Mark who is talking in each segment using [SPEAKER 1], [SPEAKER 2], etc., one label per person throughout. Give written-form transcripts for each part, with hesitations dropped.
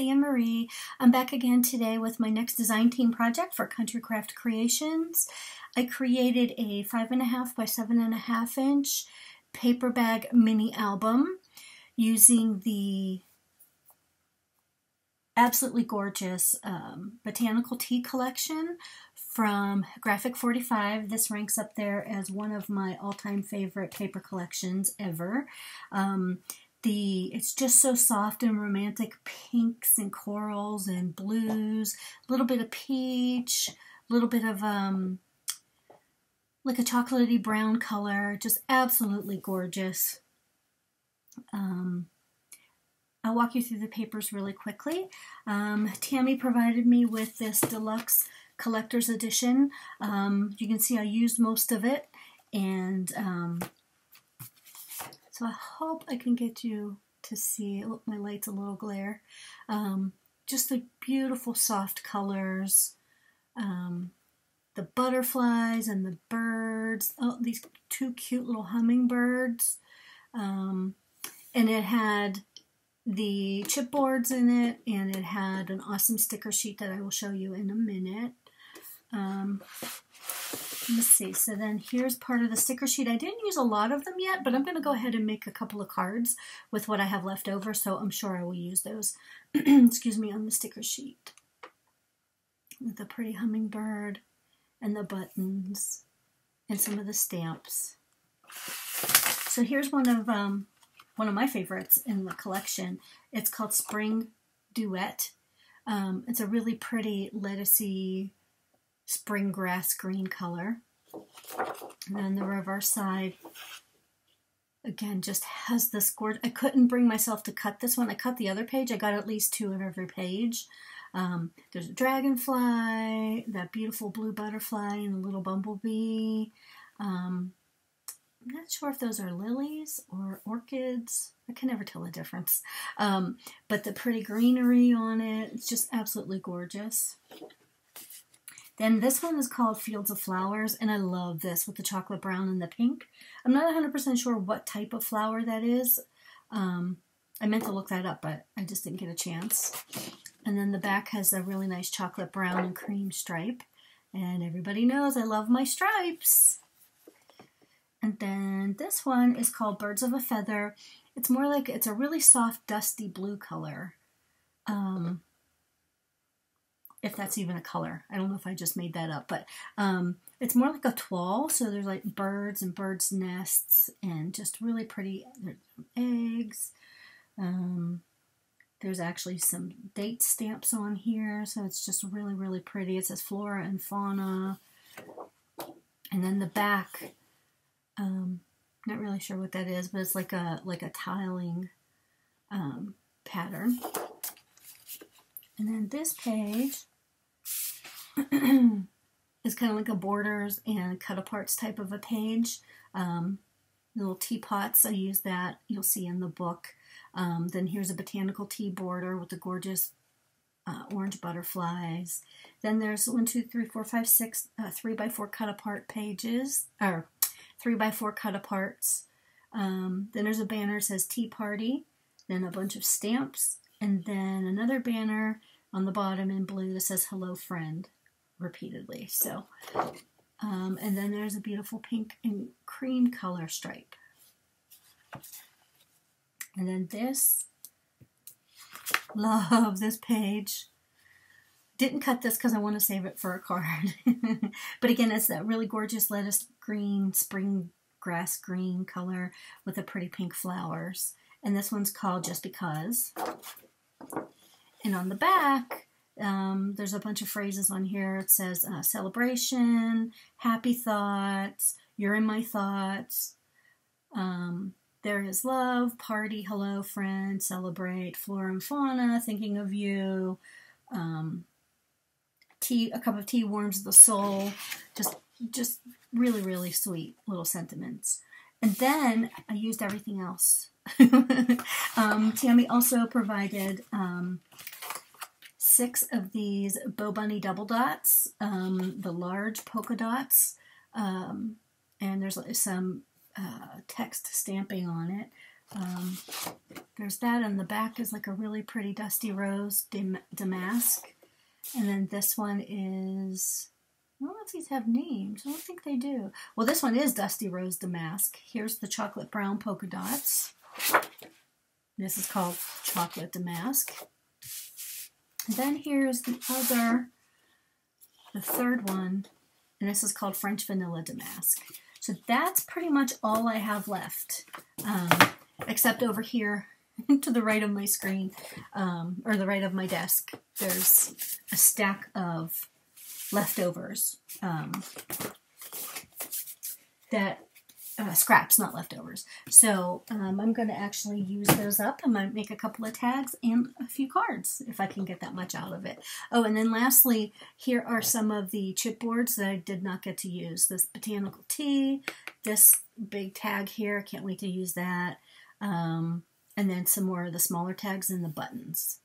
[SPEAKER 1] Anne Marie. I'm back again today with my next design team project for Country Craft Creations. I created a 5.5 by 7.5 inch paper bag mini album using the absolutely gorgeous Botanical Tea collection from G45. This ranks up there as one of my all-time favorite paper collections ever. It's just so soft and romantic, pinks and corals and blues, a little bit of peach, a little bit of like a chocolatey brown color, just absolutely gorgeous. I'll walk you through the papers really quickly. Tammy provided me with this deluxe collector's edition. You can see I used most of it, and so I hope I can get you to see. Look, my light's a little glare. Just the beautiful soft colors, the butterflies and the birds. Oh, these two cute little hummingbirds. And it had the chipboards in it, and it had an awesome sticker sheet that I will show you in a minute. Let's see, so then here's part of the sticker sheet. I didn't use a lot of them yet, but I'm going to go ahead and make a couple of cards with what I have left over, so I'm sure I will use those, excuse me, on the sticker sheet. With the pretty hummingbird and the buttons and some of the stamps. So here's one of my favorites in the collection. It's called Spring Duet. It's a really pretty lettucey spring grass green color. And then the reverse side, again, just has this gorgeous. I couldn't bring myself to cut this one. I cut the other page. I got at least 2 of every page. There's a dragonfly, that beautiful blue butterfly, and a little bumblebee. I'm not sure if those are lilies or orchids. I can never tell the difference. But the pretty greenery on it, it's just absolutely gorgeous. Then this one is called Fields of Flowers, and I love this with the chocolate brown and the pink. I'm not 100% sure what type of flower that is. I meant to look that up, but I just didn't get a chance. And then the back has a really nice chocolate brown and cream stripe. And everybody knows I love my stripes. And then this one is called Birds of a Feather. It's more like, it's a really soft, dusty blue color. If that's even a color. I don't know if I just made that up, but it's more like a toile. So there's like birds and birds' nests and just really pretty eggs. There's actually some date stamps on here. So it's just really, really pretty. It says flora and fauna. And then the back, not really sure what that is, but it's like a tiling pattern. And then this page is kind of like a borders and cut-aparts type of a page. Little teapots, I use that. You'll see in the book. Then here's a botanical tea border with the gorgeous orange butterflies. Then there's 1, 2, 3, 4, 5, 6 3x4 cut-apart pages, or 3x4 cut-aparts. Then there's a banner that says Tea Party. Then a bunch of stamps. And then another banner on the bottom in blue that says Hello Friend repeatedly. So, and then there's a beautiful pink and cream color stripe. And then this, love this page. Didn't cut this because I want to save it for a card. But again, it's that really gorgeous lettuce green, spring grass green color with the pretty pink flowers. And this one's called Just Because. And on the back, there's a bunch of phrases on here. It says celebration, happy thoughts, you're in my thoughts, there is love, party, hello, friend, celebrate, flora and fauna, thinking of you, tea, a cup of tea warms the soul. Just really, really sweet little sentiments. And then I used everything else. Tammy also provided 6 of these Bow Bunny double dots, the large polka dots, and there's some text stamping on it. There's that, and the back is like a really pretty dusty rose damask. And then this one is, I don't know if these have names. I don't think they do. Well, this one is Dusty Rose Damask. Here's the chocolate brown polka dots. This is called Chocolate Damask. And then here's the third one, and this is called French Vanilla Damask. So that's pretty much all I have left, except over here to the right of my screen, or the right of my desk, there's a stack of leftovers, scraps, not leftovers. So I'm going to actually use those up. I might make a couple of tags and a few cards if I can get that much out of it. Oh, and then lastly, here are some of the chipboards that I did not get to use. This Botanical Tea, this big tag here, I can't wait to use that. And then some more of the smaller tags and the buttons.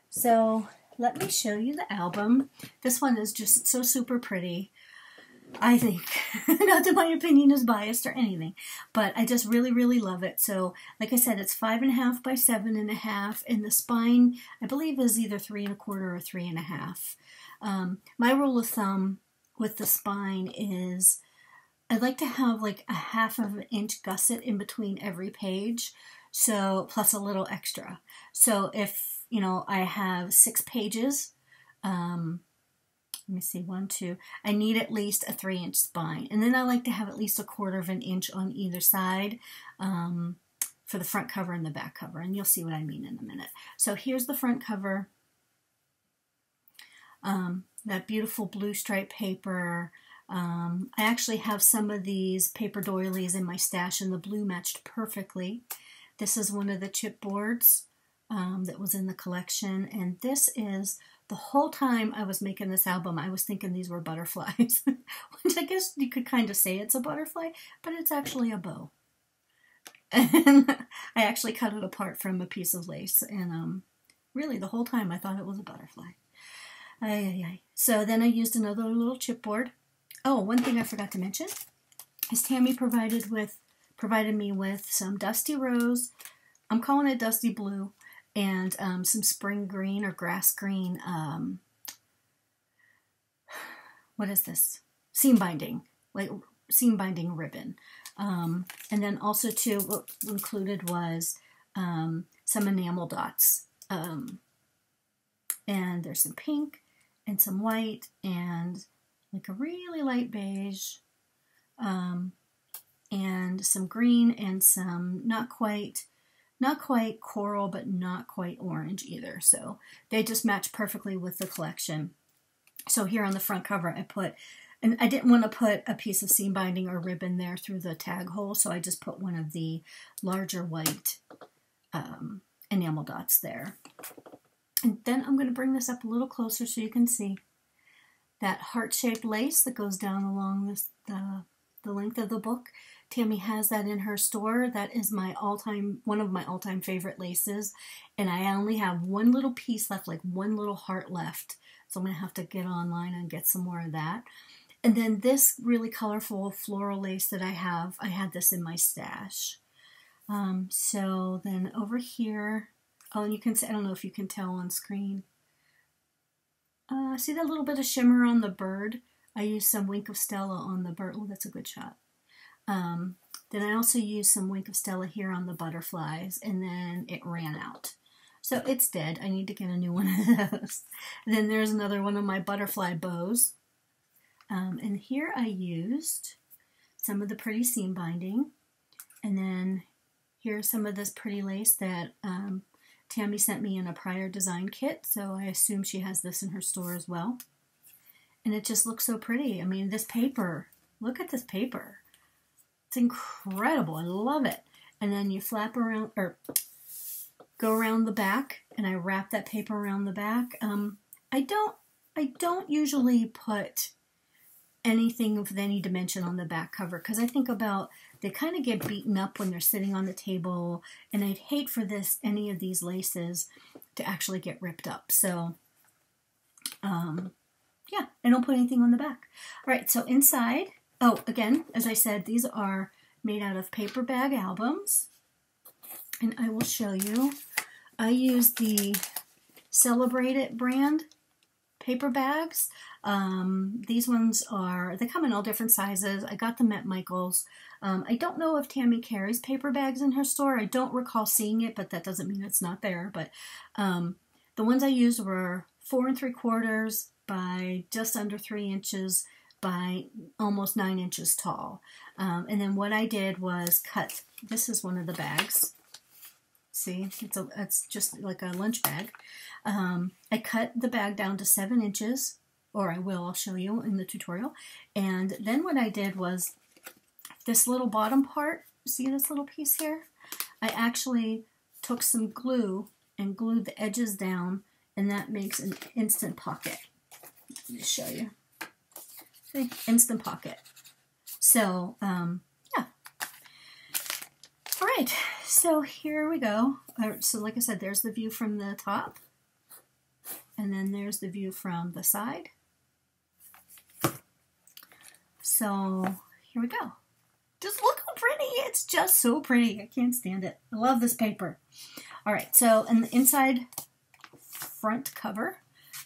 [SPEAKER 1] So let me show you the album. This one is just so super pretty, I think. Not that my opinion is biased or anything, but I just really, really love it. So like I said, it's 5.5 by 7.5, and the spine, I believe, is either 3 1/4 or 3 1/2. My rule of thumb with the spine is I'd like to have like a 1/2 inch gusset in between every page, so plus a little extra. So if, you know, I have 6 pages, let me see, 1, 2, I need at least a 3-inch spine. And then I like to have at least 1/4 inch on either side for the front cover and the back cover. And you'll see what I mean in a minute. So here's the front cover. That beautiful blue stripe paper. I actually have some of these paper doilies in my stash, and the blue matched perfectly. This is one of the chipboards that was in the collection, and this is, the whole time I was making this album, I was thinking these were butterflies, which I guess you could kind of say it's a butterfly, but it's actually a bow. And I actually cut it apart from a piece of lace, and really the whole time I thought it was a butterfly. So then I used another little chipboard. Oh, one thing I forgot to mention is Tammy provided me with some Dusty Rose, I'm calling it Dusty Blue, and some spring green or grass green, what is this? Seam binding, like seam binding ribbon. And then also too, what included was some enamel dots. And there's some pink and some white and like a really light beige, and some green and some not quite coral, but not quite orange either. So they just match perfectly with the collection. So here on the front cover, I put, and I didn't want to put a piece of seam binding or ribbon there through the tag hole, so I just put one of the larger white enamel dots there. And then I'm going to bring this up a little closer so you can see that heart-shaped lace that goes down along the length of the book. Tammy has that in her store. That is one of my all-time favorite laces. And I only have one little piece left, like one little heart left. So I'm going to have to get online and get some more of that. And then this really colorful floral lace that I had this in my stash. So then over here, oh, and you can see, I don't know if you can tell on screen. See that little bit of shimmer on the bird? I used some Wink of Stella on the bird. Oh, that's a good shot. Then I also used some Wink of Stella here on the butterflies, and then it ran out. So it's dead. I need to get a new one of those. And then there's another one of my butterfly bows. And here I used some of the pretty seam binding. And then here's some of this pretty lace that Tammy sent me in a prior design kit, so I assume she has this in her store as well. And it just looks so pretty. I mean, this paper, look at this paper. It's incredible. I love it. And then you flap around, or go around the back, and I wrap that paper around the back. I don't usually put anything of any dimension on the back cover, because I think about, they kind of get beaten up when they're sitting on the table, and I'd hate for any of these laces to actually get ripped up. So yeah, I don't put anything on the back. All right, so inside, oh, again, as I said, these are made out of paper bag albums. And I will show you. I use the Celebrate It brand paper bags. These ones they come in all different sizes. I got them at Michael's. I don't know if Tammy carries paper bags in her store. I don't recall seeing it, but that doesn't mean it's not there. But the ones I used were 4 3/4 by just under 3 inches by almost 9 inches tall. And then what I did was cut, this is one of the bags. See, it's just like a lunch bag. I cut the bag down to 7 inches, or I'll show you in the tutorial. And then what I did was this little bottom part, see this little piece here? I actually took some glue and glued the edges down, and that makes an instant pocket. Let me show you. See, instant pocket. So, yeah. All right, so here we go. So like I said, there's the view from the top, and then there's the view from the side. So here we go. Just look how pretty. It's just so pretty. I can't stand it. I love this paper. All right, so in the inside front cover,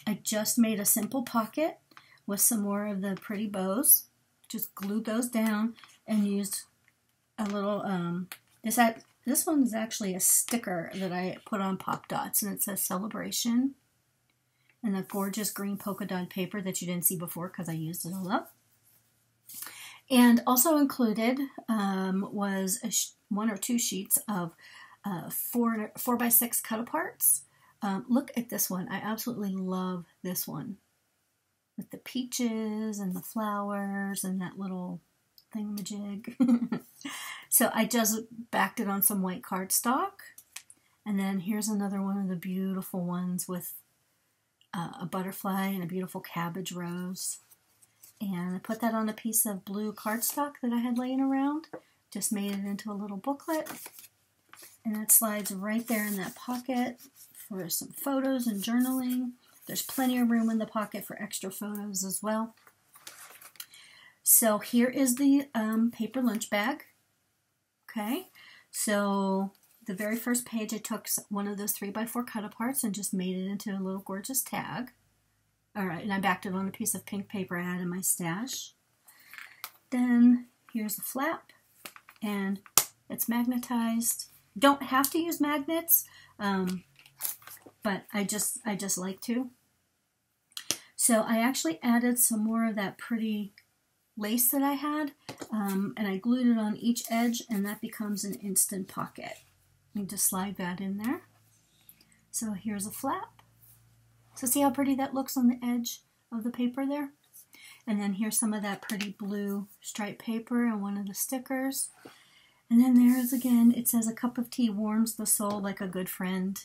[SPEAKER 1] I just made a simple pocket with some more of the pretty bows. Just glued those down and used a little, this one is actually a sticker that I put on Pop Dots, and it says Celebration. And the gorgeous green polka dot paper that you didn't see before because I used it all up. And also included was 1 or 2 sheets of 4x6 cut-aparts. Look at this one. I absolutely love this one. With the peaches and the flowers and that little thingamajig. So I just backed it on some white cardstock. And then here's another one of the beautiful ones with a butterfly and a beautiful cabbage rose. And I put that on a piece of blue cardstock that I had laying around. Just made it into a little booklet. And that slides right there in that pocket for some photos and journaling. There's plenty of room in the pocket for extra photos as well. So here is the paper lunch bag. Okay, so the very first page I took one of those 3x4 cut-aparts and just made it into a little gorgeous tag. All right, and I backed it on a piece of pink paper I had in my stash. Then here's the flap, and it's magnetized. Don't have to use magnets, but I just like to. So I actually added some more of that pretty lace that I had, and I glued it on each edge, and that becomes an instant pocket. You just slide that in there. So here's a flap. So see how pretty that looks on the edge of the paper there? And then here's some of that pretty blue striped paper and one of the stickers. And then there's again, it says a cup of tea warms the soul like a good friend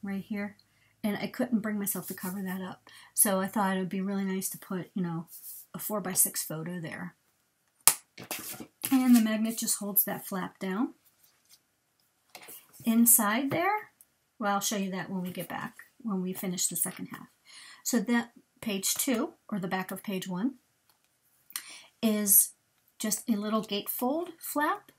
[SPEAKER 1] right here. And I couldn't bring myself to cover that up. So I thought it would be really nice to put, you know, a 4x6 photo there. And the magnet just holds that flap down. Inside there, well, I'll show you that when we get back, when we finish the second half. So that page 2, or the back of page 1, is just a little gatefold flap.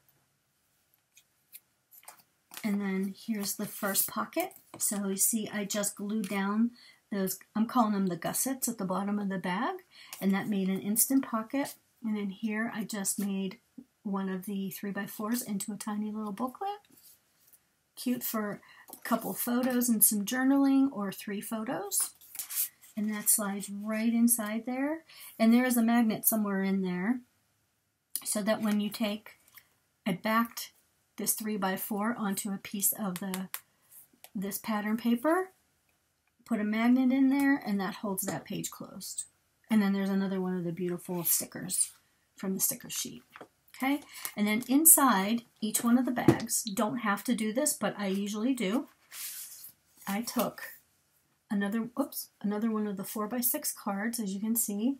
[SPEAKER 1] And then here's the first pocket. So you see I just glued down those, I'm calling them the gussets at the bottom of the bag, and that made an instant pocket. And in here I just made one of the 3x4s into a tiny little booklet. Cute for a couple photos and some journaling, or 3 photos. And that slides right inside there. And there is a magnet somewhere in there, so that when you take, I backed this 3x4 onto a piece of this pattern paper, put a magnet in there, and that holds that page closed. And then there's another one of the beautiful stickers from the sticker sheet. Okay, and then inside each one of the bags, don't have to do this, but I usually do, I took another one of the 4x6 cards, as you can see,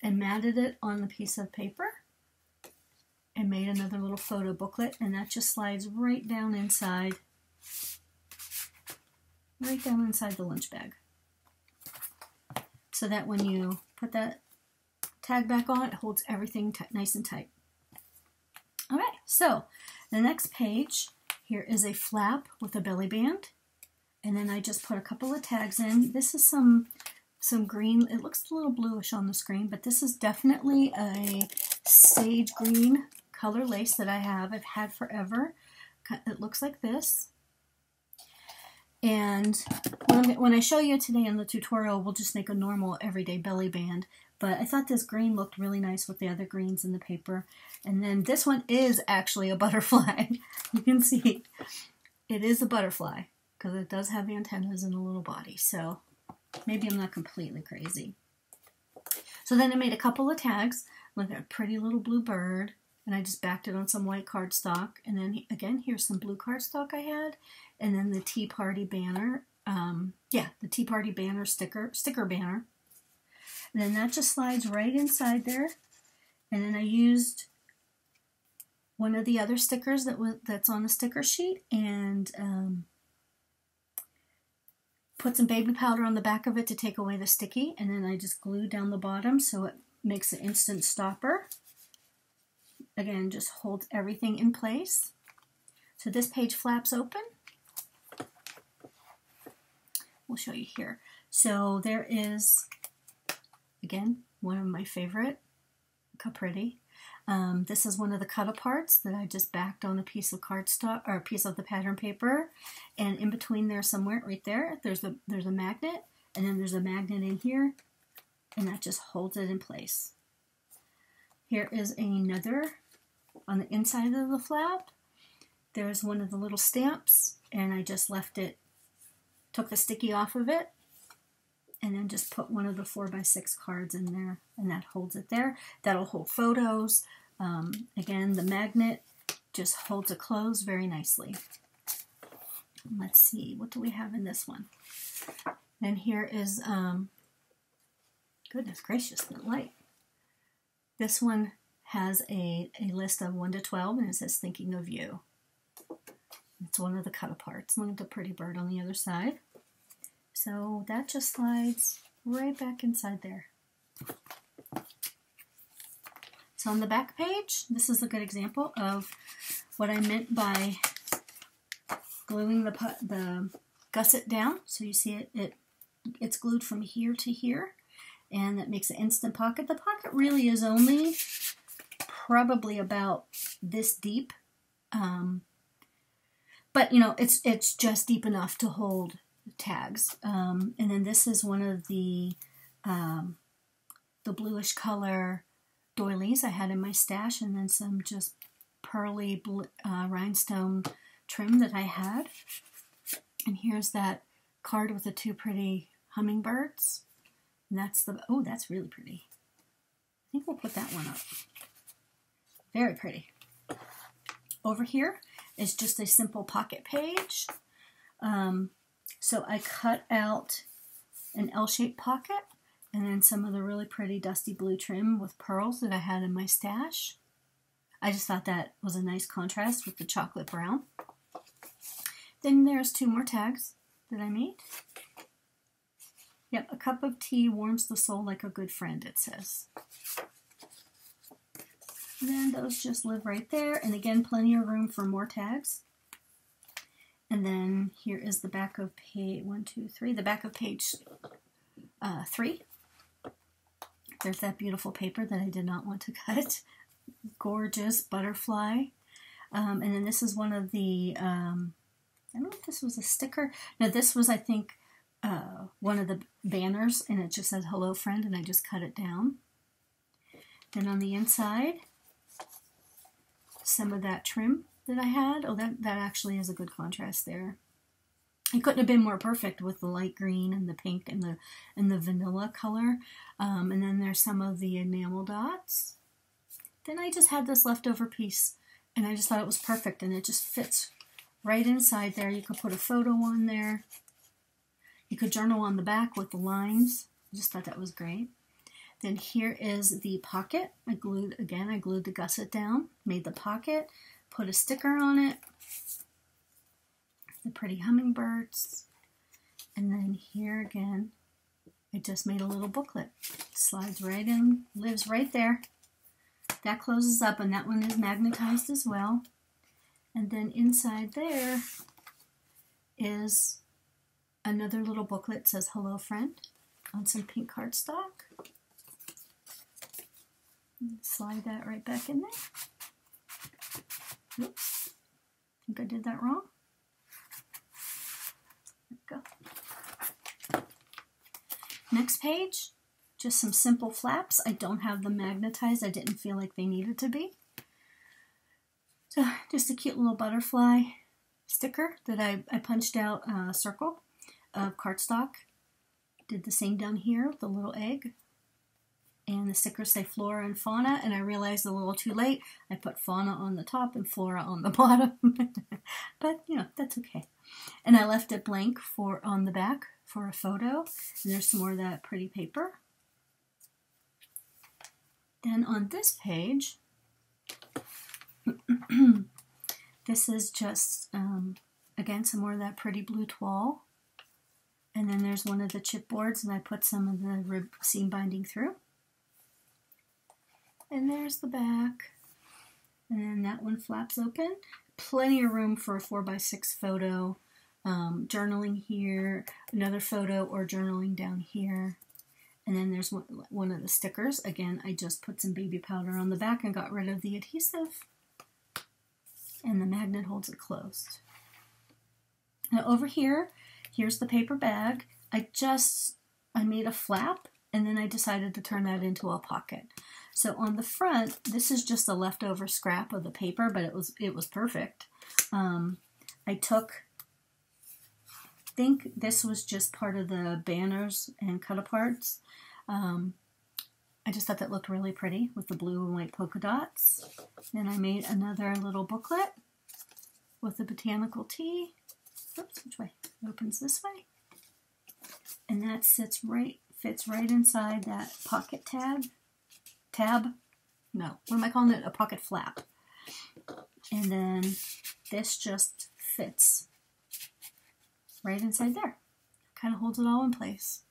[SPEAKER 1] and matted it on the piece of paper, and made another little photo booklet, and that just slides right down inside the lunch bag. So that when you put that tag back on, it holds everything nice and tight. So the next page, here is a flap with a belly band. And then I just put a couple of tags in. This is some green. It looks a little bluish on the screen, but this is definitely a sage green color lace that I've had forever. It looks like this. And when I show you today in the tutorial, we'll just make a normal everyday belly band. But I thought this green looked really nice with the other greens in the paper. And then this one is actually a butterfly. You can see it is a butterfly because it does have antennas and a little body. So maybe I'm not completely crazy. So then I made a couple of tags with a pretty little blue bird. And I just backed it on some white cardstock. And then again, here's some blue cardstock I had. And then the Tea Party banner. The Tea Party banner sticker banner. And then that just slides right inside there. And then I used one of the other stickers that's on the sticker sheet and put some baby powder on the back of it to take away the sticky. And then I just glued down the bottom so it makes an instant stopper. Again, just holds everything in place. So this page flaps open. We'll show you here. So there is, again, one of my favorite. Look how pretty. This is one of the cut-aparts that I just backed on a piece of cardstock or a piece of the pattern paper. And in between there somewhere, right there, there's a magnet. And then there's a magnet in here. And that just holds it in place. Here is another on the inside of the flap. There's one of the little stamps, and I just left it, took the sticky off of it, and then just put one of the 4x6 cards in there, and that holds it there. That'll hold photos. Again, the magnet just holds it closed very nicely. Let's see, what do we have in this one? And here is, goodness gracious, the light. This one has a list of 1 to 12, and it says thinking of you. It's one of the cut-aparts. Look at the pretty bird on the other side. So that just slides right back inside there. So on the back page, this is a good example of what I meant by gluing the gusset down. So you see it's glued from here to here, and that makes an instant pocket. The pocket really is only probably about this deep, but you know, it's just deep enough to hold tags. And then this is one of the bluish color doilies I had in my stash, and then some just pearly rhinestone trim that I had. And here's that card with the 2 pretty hummingbirds. And that's that's really pretty. I think we'll put that one up. Very pretty. Over here is just a simple pocket page. So I cut out an L-shaped pocket and then some of the really pretty dusty blue trim with pearls that I had in my stash. I just thought that was a nice contrast with the chocolate brown. Then there's 2 more tags that I made. Yep, a cup of tea warms the soul like a good friend, it says. And then those just live right there. And again, plenty of room for more tags. And then here is the back of page, 1, 2, 3, the back of page 3. There's that beautiful paper that I did not want to cut. Gorgeous butterfly. And then this is one of the, I don't know if this was a sticker. No, this was, I think, one of the banners, and it just says hello friend, and I just cut it down. Then on the inside, some of that trim that I had. Oh, that actually is a good contrast there. It couldn't have been more perfect with the light green and the pink and the vanilla color. And then there's some of the enamel dots. Then I just had this leftover piece, and I just thought it was perfect, and it just fits right inside there. You could put a photo on there. You could journal on the back with the lines. I just thought that was great. Then here is the pocket. I glued the gusset down, made the pocket, put a sticker on it, the pretty hummingbirds, and then here again, I just made a little booklet. It slides right in, lives right there. that closes up, and that one is magnetized as well. And then inside there is another little booklet that says "Hello, Friend" on some pink cardstock. Slide that right back in there. Oops, I think I did that wrong. There we go. Next page, just some simple flaps. I don't have them magnetized. I didn't feel like they needed to be. So just a cute little butterfly sticker that I punched out a circle of cardstock. Did the same down here with the little egg. And the stickers say flora and fauna, and I realized a little too late. I put fauna on the top and flora on the bottom. But, you know, that's okay. And I left it blank on the back for a photo. And there's some more of that pretty paper. Then on this page, this is just, again, some more of that pretty blue toile. And then there's one of the chipboards, and I put some of the rib seam binding through. And there's the back. And then that one flaps open. Plenty of room for a 4x6 photo. Journaling here, another photo or journaling down here. And then there's one of the stickers. Again, I just put some baby powder on the back and got rid of the adhesive. And the magnet holds it closed. Now over here, here's the paper bag. I made a flap, and then I decided to turn that into a pocket. So on the front, this is just a leftover scrap of the paper, but it was perfect. I think this was just part of the banners and cut-aparts. I just thought that looked really pretty with the blue and white polka dots. Then I made another little booklet with the Botanical tea. Oops, which way? It opens this way. And that fits right inside that pocket tab. No, what am I calling it? A pocket flap. And then this just fits right inside there. Kind of holds it all in place.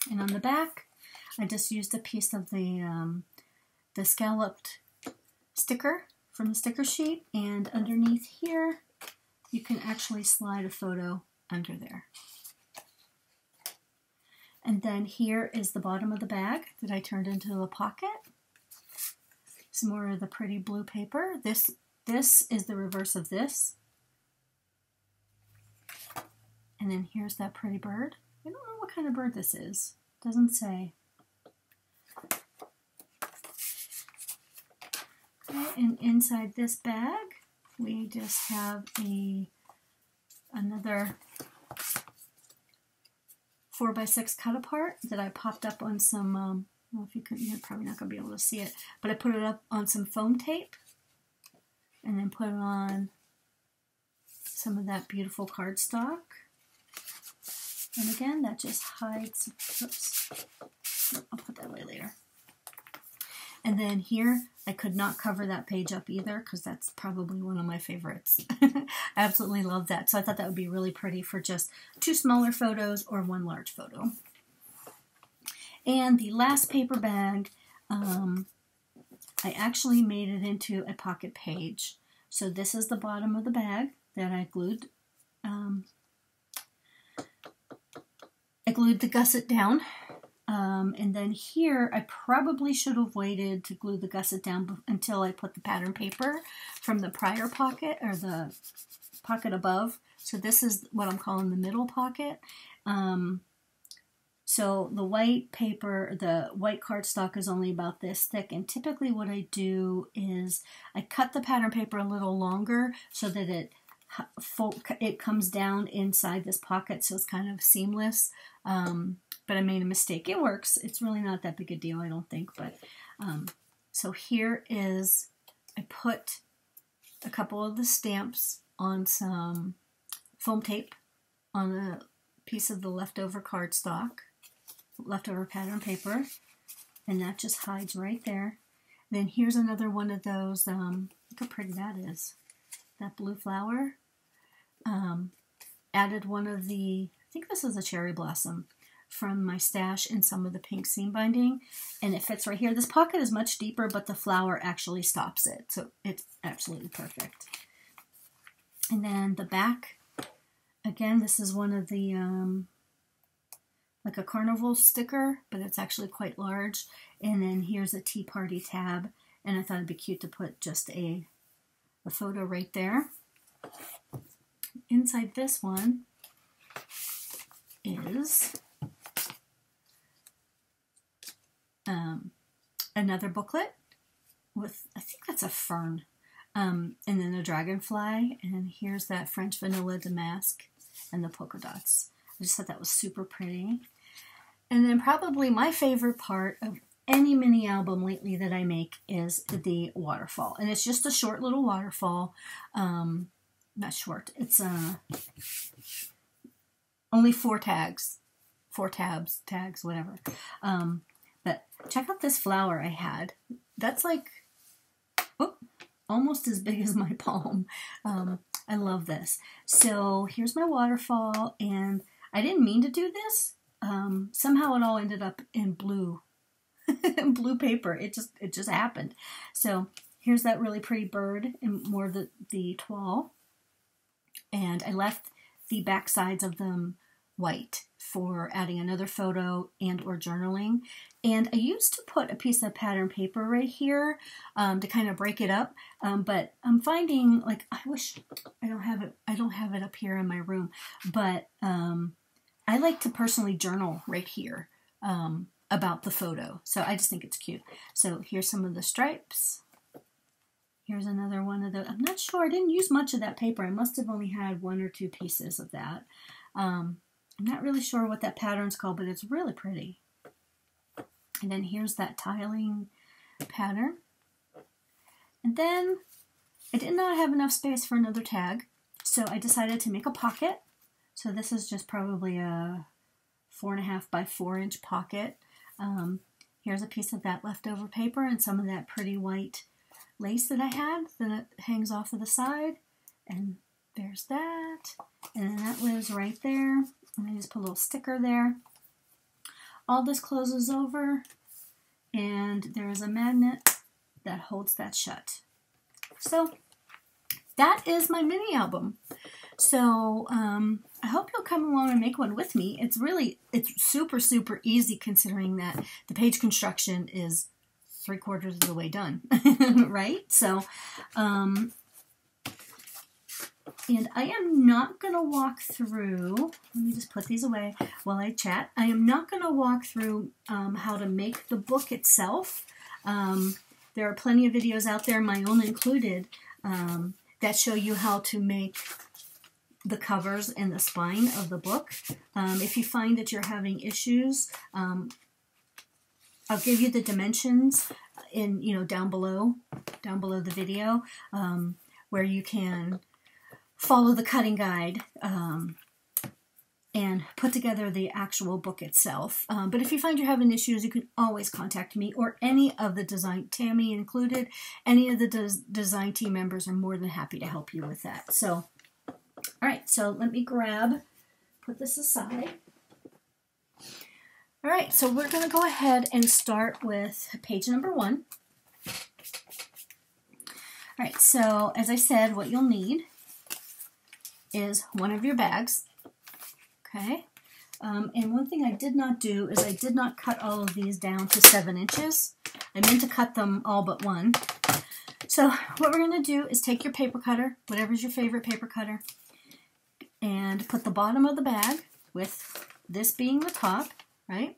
[SPEAKER 1] And on the back, I just used a piece of the scalloped sticker from the sticker sheet, and underneath here, you can actually slide a photo under there. And then here is the bottom of the bag that I turned into a pocket. Some more of the pretty blue paper. This is the reverse of this. And then here's that pretty bird. I don't know what kind of bird this is. Doesn't say. Okay, and inside this bag, we just have another 4x6 cut apart that I popped up on some, well, if you could, you're probably not going to be able to see it, but I put it up on some foam tape and then put it on some of that beautiful cardstock. And again, that just hides, oops, I'll put that away later. And then here, I could not cover that page up either because that's probably one of my favorites. I absolutely love that. So I thought that would be really pretty for just 2 smaller photos or 1 large photo. And the last paper bag, I actually made it into a pocket page. So this is the bottom of the bag that I glued. I glued the gusset down. And then here, I probably should have waited to glue the gusset down until I put the pattern paper from the prior pocket, or the pocket above. So this is what I'm calling the middle pocket. So the white paper, the white cardstock is only about this thick, and typically what I do is I cut the pattern paper a little longer so that it comes down inside this pocket, so it's kind of seamless. But I made a mistake. It works. It's really not that big a deal, I don't think. But so here is, I put a couple of the stamps on some foam tape on a piece of the leftover cardstock, leftover pattern paper, and that just hides right there. Then here's another one of those, look how pretty that is, that blue flower. Added one of the, I think this is a cherry blossom, from my stash and some of the pink seam binding, and it fits right here. This pocket is much deeper, but the flower actually stops it, so it's absolutely perfect. And then the back, again, this is one of the, like a carnival sticker, but it's actually quite large. And then here's a Tea Party tab, and I thought it'd be cute to put just a photo right there. Inside this one is another booklet with, I think that's a fern, and then a dragonfly, and here's that French vanilla damask and the polka dots. I just thought that was super pretty. And then probably my favorite part of any mini album lately that I make is the waterfall, and it's just a short little waterfall. Not short, it's only 4 tabs, whatever. But check out this flower I had. That's like, oh, almost as big as my palm. I love this. So here's my waterfall, and I didn't mean to do this. Somehow it all ended up in blue, blue paper. It just happened. So here's that really pretty bird and more of the toile. And I left the back sides of them white for adding another photo and or journaling. And I used to put a piece of pattern paper right here to kind of break it up. But I'm finding, like, I wish I don't have it up here in my room, but I like to personally journal right here about the photo. So I just think it's cute. So here's some of the stripes. Here's another one of those. I'm not sure. I didn't use much of that paper. I must have only had 1 or 2 pieces of that. I'm not really sure what that pattern's called, but it's really pretty. And then here's that tiling pattern. And then I did not have enough space for another tag, so I decided to make a pocket. So this is just probably a 4.5 by 4 inch pocket. Here's a piece of that leftover paper and some of that pretty white lace that I had that hangs off of the side. And there's that. And then that lives right there. And I just put a little sticker there. All this closes over, and there is a magnet that holds that shut. So that is my mini album. So I hope you'll come along and make one with me. It's super, super easy considering that the page construction is 3/4 of the way done, right? So, and I am not going to walk through, let me just put these away while I chat. I am not going to walk through how to make the book itself. There are plenty of videos out there, my own included, that show you how to make the covers and the spine of the book. If you find that you're having issues, I'll give you the dimensions in, down below the video, where you can follow the cutting guide and put together the actual book itself. But if you find you're having issues, you can always contact me or any of the design, Tammy included, any of the design team members are more than happy to help you with that. So, all right, so let me put this aside. All right, so we're going to go ahead and start with page number 1. All right, so as I said, what you'll need is one of your bags, okay? And one thing I did not do is I did not cut all of these down to 7 inches. I meant to cut them all but one. So what we're going to do is take your paper cutter, whatever's your favorite paper cutter, and put the bottom of the bag, with this being the top, right?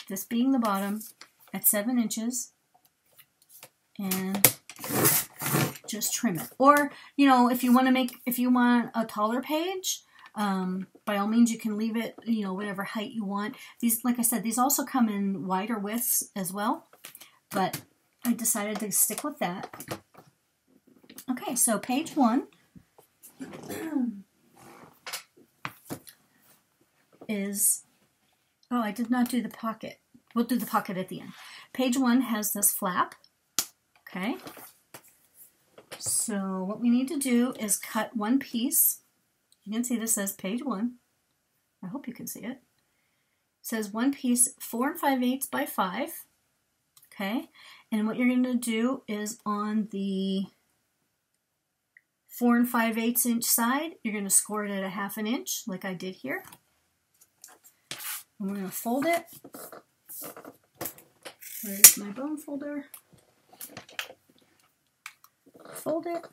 [SPEAKER 1] This being the bottom, at 7 inches, and just trim it. Or, if you want a taller page, by all means you can leave it, whatever height you want. These, like I said, these also come in wider widths as well, but I decided to stick with that. Okay, so page 1 is, oh, I did not do the pocket. We'll do the pocket at the end. Page 1 has this flap, okay? So what we need to do is cut one piece. You can see this says page 1. I hope you can see it. says one piece 4 5/8 by 5. Okay, and what you're going to do is on the 4 5/8 inch side, you're going to score it at a 1/2 inch, like I did here. And we're going to fold it. Where's my bone folder? Fold it.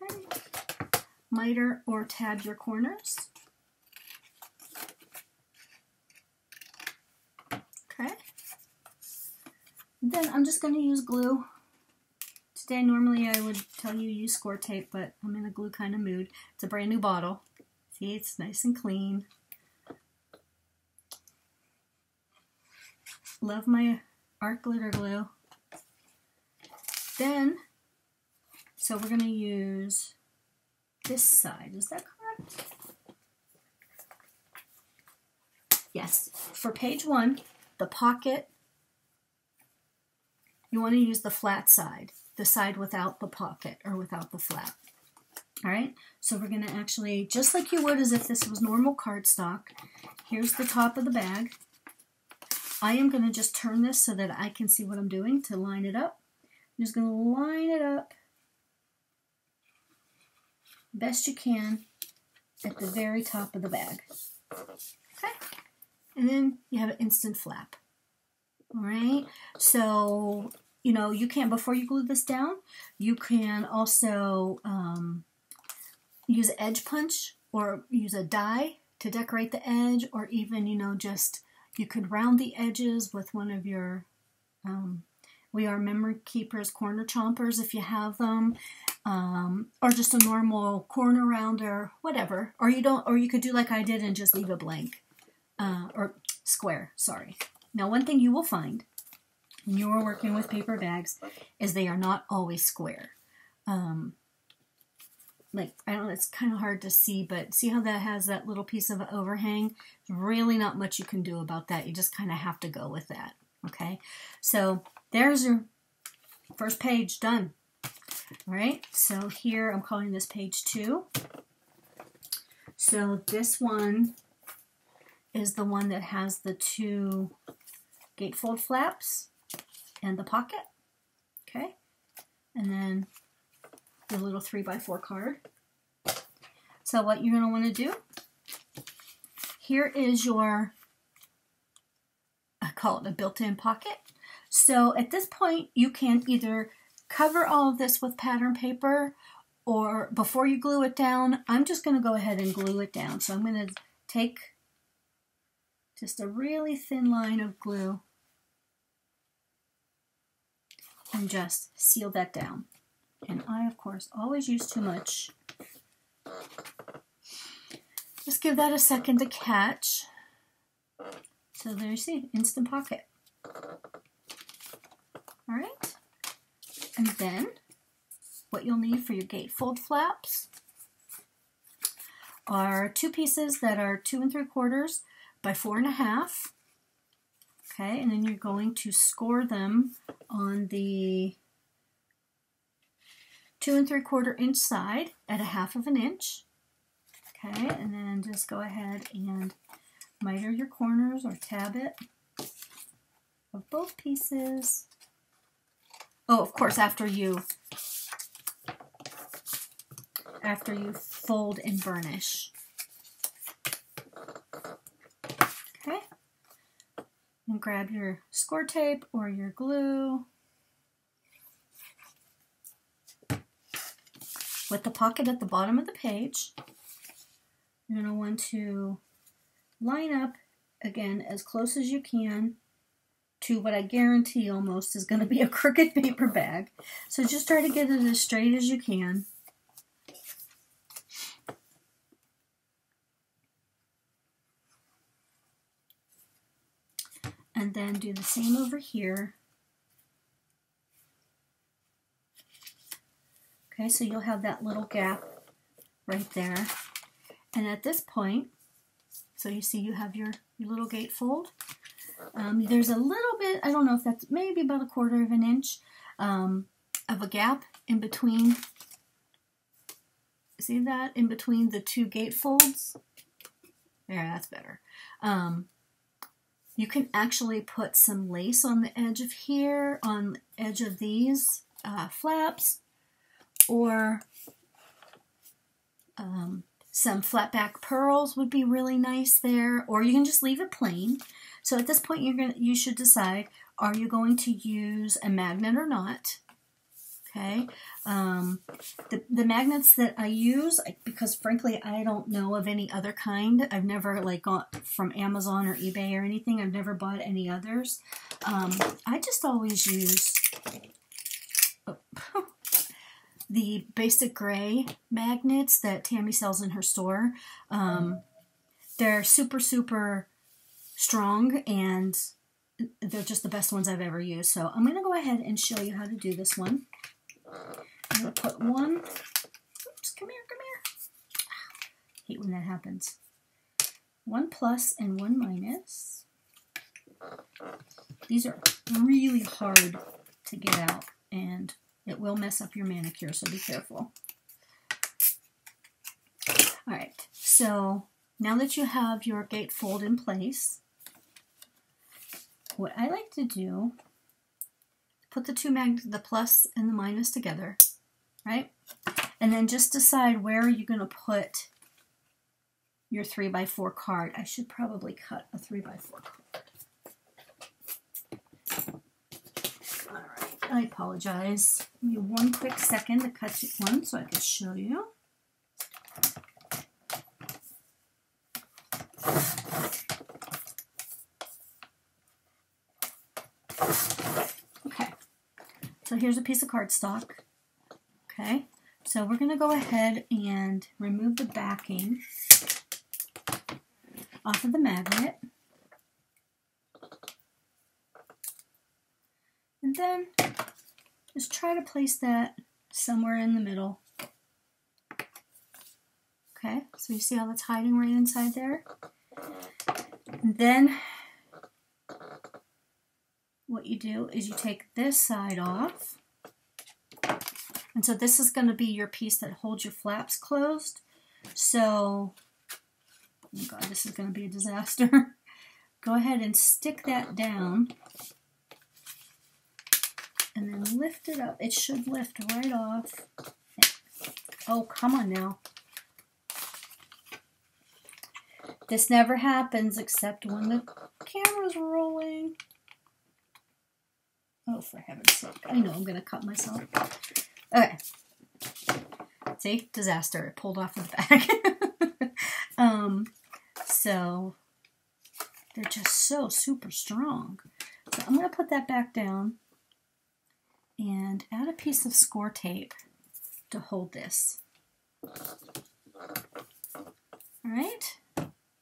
[SPEAKER 1] Okay. Miter or tab your corners. Okay. Then I'm just going to use glue. Today, normally I would tell you use score tape, but I'm in a glue kind of mood. It's a brand new bottle. See, it's nice and clean. Love my art glitter glue. Then, so we're going to use this side. Is that correct? Yes. For page 1, the pocket, you want to use the flat side, the side without the pocket or without the flap. All right, so we're going to actually, just like you would as if this was normal cardstock, here's the top of the bag. I am going to just turn this so that I can see what I'm doing to line it up. I'm just going to line it up best you can at the very top of the bag. Okay, and then you have an instant flap. All right, so you know, you can, before you glue this down, you can also use an edge punch or use a die to decorate the edge, or even, you know, just, you could round the edges with one of your We Are Memory Keepers corner chompers if you have them, or just a normal corner rounder, whatever. Or you could do like I did and just leave it blank, or square, sorry. Now, one thing you will find when you are working with paper bags is they are not always square. Like, I don't know, it's kind of hard to see, but see how that has that little piece of overhang? There's really not much you can do about that. You just kind of have to go with that, okay? So there's your first page done. All right, so here I'm calling this page 2. So this one is the one that has the 2 gatefold flaps and the pocket, okay? And then the little 3x4 card. So what you're going to want to do, here is your, I call it a built-in pocket. So at this point, you can either cover all of this with pattern paper, or before you glue it down, I'm just going to go ahead and glue it down. So I'm going to take just a really thin line of glue and just seal that down. And I, of course, always use too much. Just give that a second to catch. So there you see, instant pocket. All right. And then what you'll need for your gatefold flaps are 2 pieces that are 2 3/4 by 4 1/2. Okay, and then you're going to score them on the 2 3/4 inch side at a 1/2 inch. Okay, and then just go ahead and miter your corners or tab it of both pieces. Oh, of course, after you fold and burnish. Okay, and grab your score tape or your glue. With the pocket at the bottom of the page, you're going to want to line up, again, as close as you can to what I guarantee almost is going to be a crooked paper bag. So just try to get it as straight as you can. And then do the same over here. Okay, so you'll have that little gap right there. And at this point, so you see you have your little gatefold. There's a little bit, I don't know if that's maybe about 1/4 inch of a gap in between. See that? In between the 2 gatefolds. There, that's better. You can actually put some lace on the edge of here, on the edge of these flaps, or some flat back pearls would be really nice there, or you can just leave it plain. So at this point, you should decide, are you going to use a magnet or not? Okay. The magnets that I use, because frankly I don't know of any other kind. I've never like got from Amazon or eBay or anything. I've never bought any others. I just always use the basic gray magnets that Tammy sells in her store. They're super, super strong, and they're just the best ones I've ever used. So I'm going to go ahead and show you how to do this one. I'm going to put one, oops, come here. I hate when that happens. One plus and one minus. These are really hard to get out, and it will mess up your manicure, so be careful. All right, so now that you have your gatefold in place, what I like to do, put the two magnets, the plus and the minus together, right? And then just decide where you're going to put your 3x4 card. I should probably cut a 3x4 card. All right, I apologize. Give me one quick second to cut one so I can show you. Okay, so here's a piece of cardstock. Okay, so we're going to go ahead and remove the backing off of the magnet. And then just try to place that somewhere in the middle. Okay, so you see how that's hiding right inside there? And then what you do is you take this side off. And so this is going to be your piece that holds your flaps closed. So, oh God, this is going to be a disaster. Go ahead and stick that down. And then lift it up. It should lift right off. Oh, come on now. This never happens except when the camera's rolling. Oh, for heaven's sake. I know I'm going to cut myself. Okay. See? Disaster. It pulled off of the back. So, they're just so super strong. So I'm going to put that back down and add a piece of score tape to hold this. Alright?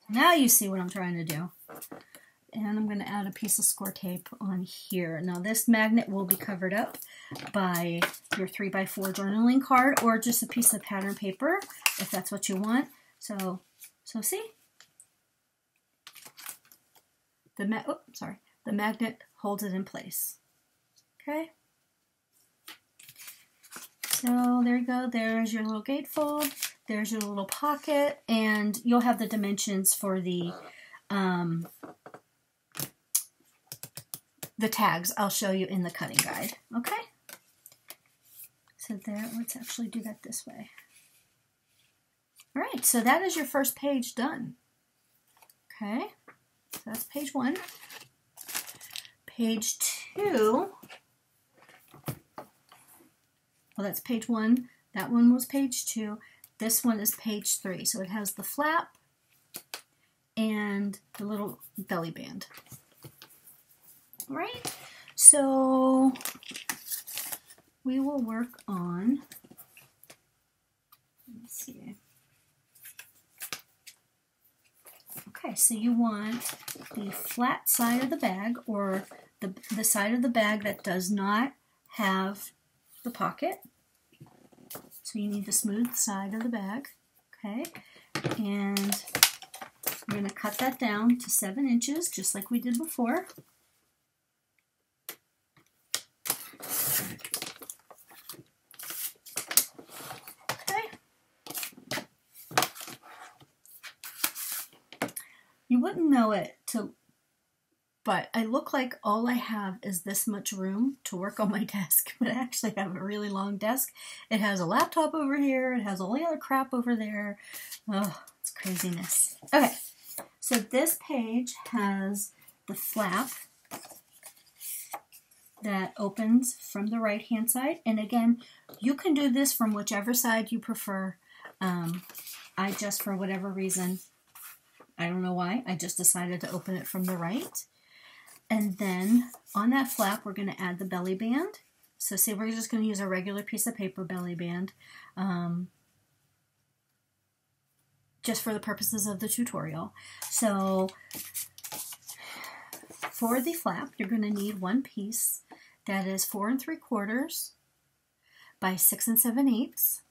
[SPEAKER 1] Now you see what I'm trying to do. And I'm going to add a piece of score tape on here. Now this magnet will be covered up by your 3x4 journaling card or just a piece of pattern paper if that's what you want. So see? The magnet holds it in place. Okay? So there you go. There's your little gatefold. There's your little pocket, and you'll have the dimensions for the tags. I'll show you in the cutting guide. Okay? So there, let's actually do that this way. All right, so that is your first page done. Okay, so that's page 1. Page 2. Well, that's page 1. That one was page 2. This one is page 3. So it has the flap and the little belly band. All right. So we will work on, let's see. Okay, so you want the flat side of the bag, or the side of the bag that does not have the pocket. So you need the smooth side of the bag, okay? And I'm going to cut that down to 7 inches, just like we did before. Okay. wouldn't know it but I look like all I have is this much room to work on my desk, but I actually have a really long desk. It has a laptop over here. It has all the other crap over there. Oh, it's craziness. Okay, so this page has the flap that opens from the right-hand side. And again, you can do this from whichever side you prefer. I just, for whatever reason, I don't know why, I just decided to open it from the right. And then on that flap, we're going to add the belly band. So see, we're just going to use a regular piece of paper belly band, just for the purposes of the tutorial. So for the flap, you're going to need one piece that is 4 3/4 by 6 7/8.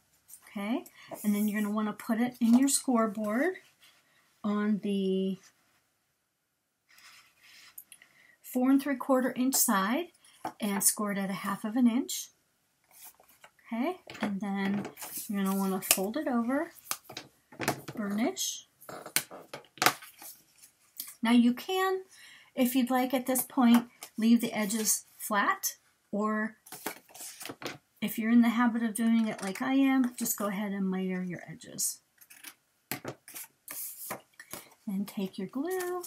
[SPEAKER 1] Okay, and then you're going to want to put it in your scoreboard on the 4 3/4 inch side and score it at 1/2 inch. Okay, and then you're going to want to fold it over, burnish. Now you can, if you'd like at this point, leave the edges flat, or if you're in the habit of doing it like I am, just go ahead and miter your edges. And take your glue.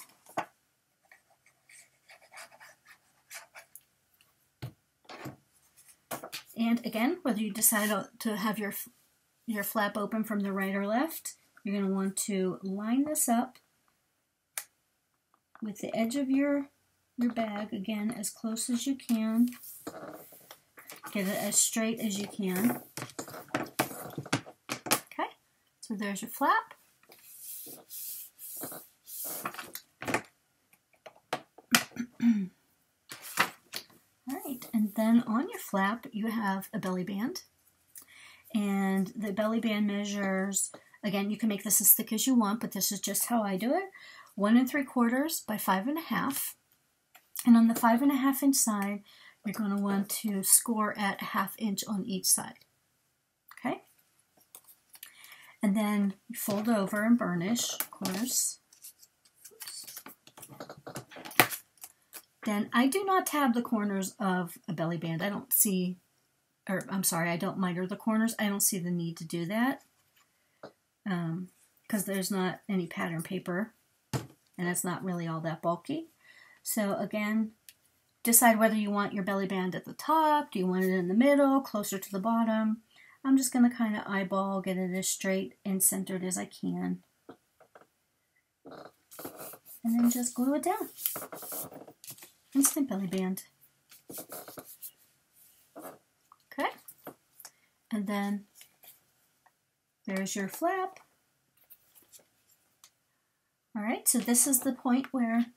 [SPEAKER 1] And again, whether you decide to have your flap open from the right or left, you're going to want to line this up with the edge of your bag, again, as close as you can. Get it as straight as you can. Okay, so there's your flap. Alright, and then on your flap you have a belly band. And the belly band measures, again, you can make this as thick as you want, but this is just how I do it. 1 3/4 by 5 1/2. And on the 5 1/2 inch side, you're going to want to score at 1/2 inch on each side. Okay? And then you fold over and burnish, of course. Oops. Then I do not tab the corners of a belly band. I don't see, or I'm sorry, I don't miter the corners. I don't see the need to do that because there's not any pattern paper and it's not really all that bulky. So again, decide whether you want your belly band at the top, do you want it in the middle, closer to the bottom. I'm just going to kind of eyeball, get it as straight and centered as I can. And then just glue it down. Instant belly band. Okay. And then there's your flap. Alright, so this is the point where,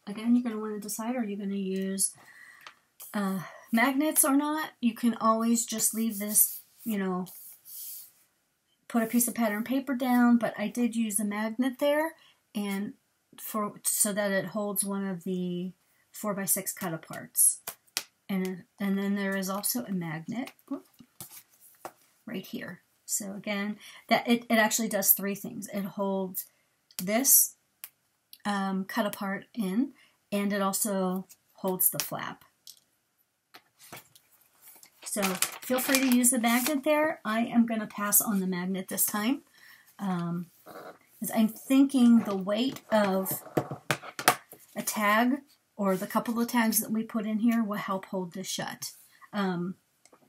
[SPEAKER 1] again, you're going to want to decide, are you going to use magnets or not? You can always just leave this, you know, put a piece of pattern paper down, but I did use a magnet there, and so that it holds one of the 4x6 cut aparts. And then there is also a magnet right here. So again, that it actually does 3 things. It holds this cut apart in, and it also holds the flap. So feel free to use the magnet there. I am going to pass on the magnet this time. Because I'm thinking the weight of a tag, or the couple of tags that we put in here, will help hold this shut.